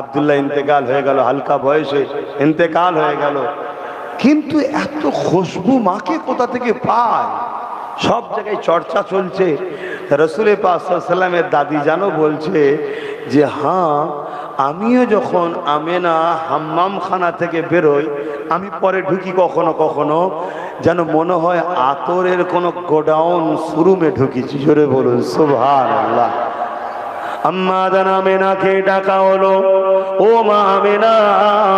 আব্দুল্লাহ ইন্তেকাল হয়ে গেল, হালকা বয়সে ইন্তেকাল হয়ে গেল, কিন্তু এত খুশবু মাকে কোথা থেকে পায়? সব জায়গায় চর্চা চলছে। রাসূল পাক সাল্লাল্লাহু আলাইহি ওয়াসাল্লামের দাদি জানো বলছে যে, হ্যাঁ, আমিও যখন আমেনা হাম্মামখানা থেকে বেরোই, আমি পরে ঢুকি কখনো কখনো, যেন মনে হয় আতরের কোনো গোডাউন শোরুমে ঢুকেছি। জোরে বলুন সুবহানাল্লাহ। আম্মা জান আমেনাকে ডাকা হলো, ও মা আমেনা,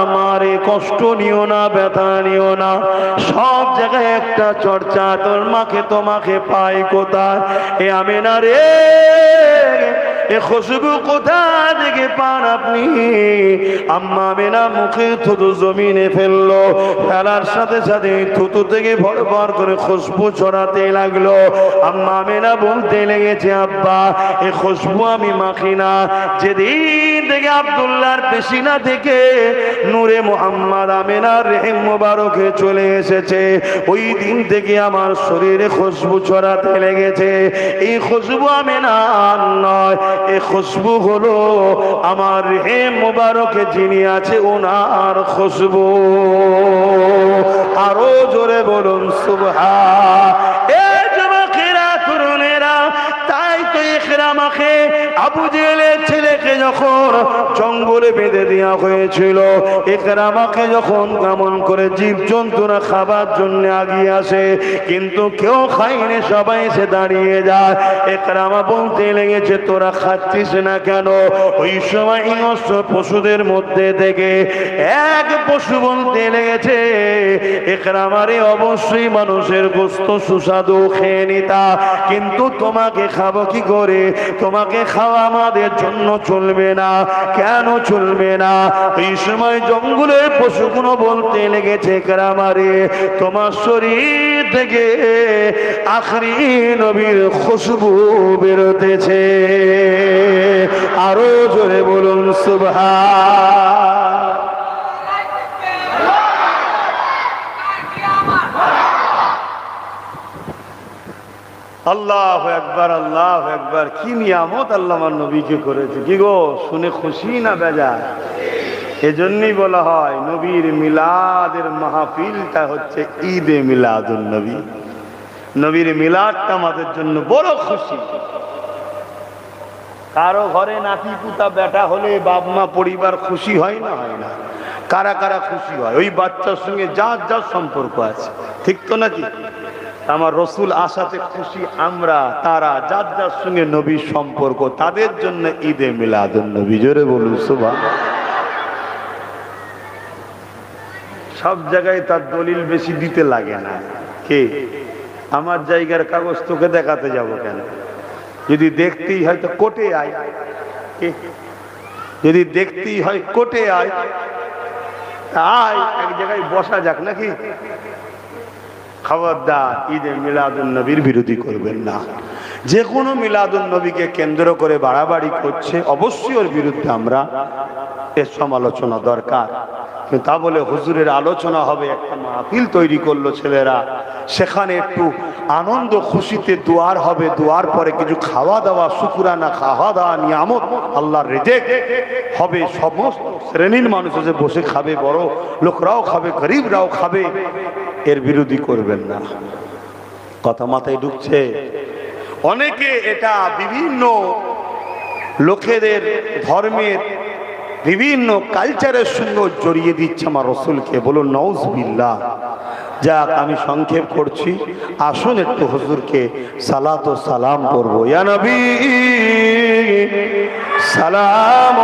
আমারে কষ্ট নিও না, ব্যথা নিও না, সব জায়গায় একটা চর্চা, তোর মাকে তোমাকে পাই কোথায়? এ আমেনা রে, এ খুশবু কোথা থেকে পান আপনি? আম্মা আমেনা মুখে থুতু জমিনে ফেললো, ফেলার সাথে সাথে থুতু থেকে ভর ভর করে খুশবু ছড়াতে লাগলো। আম্মা আমেনা বলতে লেগেছে, আব্বা, এ খুশবু আমি মাখি না, যেদিন থেকে আব্দুল্লাহর পেশিনা থেকে নূরে মুহাম্মদ আমেনার রেহেম মোবারকে চলে এসেছে, ওই দিন থেকে আমার শরীরে খুশবু ছড়াতে লেগেছে। এই খুশবু আমেনার নয়, এই খুশবু হলো আমার রেহেম মোবারকে যিনি আছে ওনার খুশবু। আরো জোরে বলুন সুবহান। এই যুবকেরা, তরুণেরা, তাই তো ইকরামাকে, আবু জেহেলের ছেলেকে যখন জঙ্গলে বেঁধে দেওয়া হয়েছিল, ইকরামাকে যখন কেমন করে জীবজন্তুরা খাবার জন্য আগিয়ে আসে, কিন্তু কেউ খায়নি, সবাই এসে দাঁড়িয়ে যায়। ইকরামা বলতে লেগেছে, তোরা খাচ্ছিস না কেন? ওই সময় হিংস্র পশুদের মধ্যে থেকে এক পশু বলতে লেগেছে, ইকরামারে, অবশ্যই মানুষের গোশত সুস্বাদু খেয়ে নিতা, কিন্তু তোমাকে খাবো কি করে? তোমাকে খাওয়া আমাদের জন্য চলবে না। কেন চলবে না? এই সময় জঙ্গলের পশুগুলো বলতে লেগেছে, ইকরামারে, তোমার শরীর থেকে আখরি নবীর খুশবু বেরোতেছে। আরো জোরে বলুন সুবহান। আল্লাহু আকবার, আল্লাহু আকবার। কি নিয়ামত আল্লাহ আমার নবীকে করেছে, কি গো, শুনে খুশি না বেজার? এজন্যই বলা হয় নবীর মিলাদের মাহফিলটা হচ্ছে ঈদে মিলাদুন নবী। নবীর মিলাদটা আমাদের জন্য বড় খুশি। কারো ঘরে নাতি পুতা বেটা হলে বাপ মা পরিবার খুশি হয় না, হয় না? কারা কারা খুশি হয়? ওই বাচ্চার সঙ্গে যার যার সম্পর্ক আছে, ঠিক তো নাকি? আমার রসুল আসাতে খুশি আমরা, তারা যার যার সঙ্গে নবীর সম্পর্ক, তাদের জন্য ঈদে মিলাদুন নবী। জোরে বলুন সুবহানাল্লাহ। সব জায়গায় তার দলিল বেশি দিতে লাগে না। কে? আমার জায়গার কাগজ তোকে দেখাতে যাব কেন? যদি দেখতেই হয় তো কোর্টে আয়। যদি দেখতেই হয় কোর্টে আয়, আয় এক জায়গায় বসা যাক নাকি? খবরদার ঈদে মিলাদুন নবীর বিরোধী করবেন না। যে কোনো মিলাদুন নবীকে কেন্দ্র করে বাড়াবাড়ি করছে, অবশ্যই ওর বিরুদ্ধে আমরা এর সমালোচনা দরকার। তা বলে হুজুরের আলোচনা হবে, একটা মাহফিল তৈরি করলো ছেলেরা, সেখানে একটু আনন্দ খুশিতে দোয়ার হবে, দোয়ার পরে কিছু খাওয়া দাওয়া, শুকুরানা খাওয়া দাওয়া, নিয়ামত, আল্লাহর রিজিক হবে, সমস্ত শ্রেণীর মানুষ এসে বসে খাবে, বড় লোকরাও খাবে, গরিবরাও খাবে। এর বিরোধী করবেন না। কথা মাথায় ঢুকছে? অনেকে এটা বিভিন্ন লোকেদের ধর্মের বিভিন্ন কালচারের সঙ্গে জড়িয়ে দিচ্ছে আমার রসুলকে। বলুন নাউজুবিল্লাহ। যাক, আমি সংক্ষেপ করছি, আসুন একটু হুজুরকে সালাত ও সালাম করবো। ইয়া নবী সালাম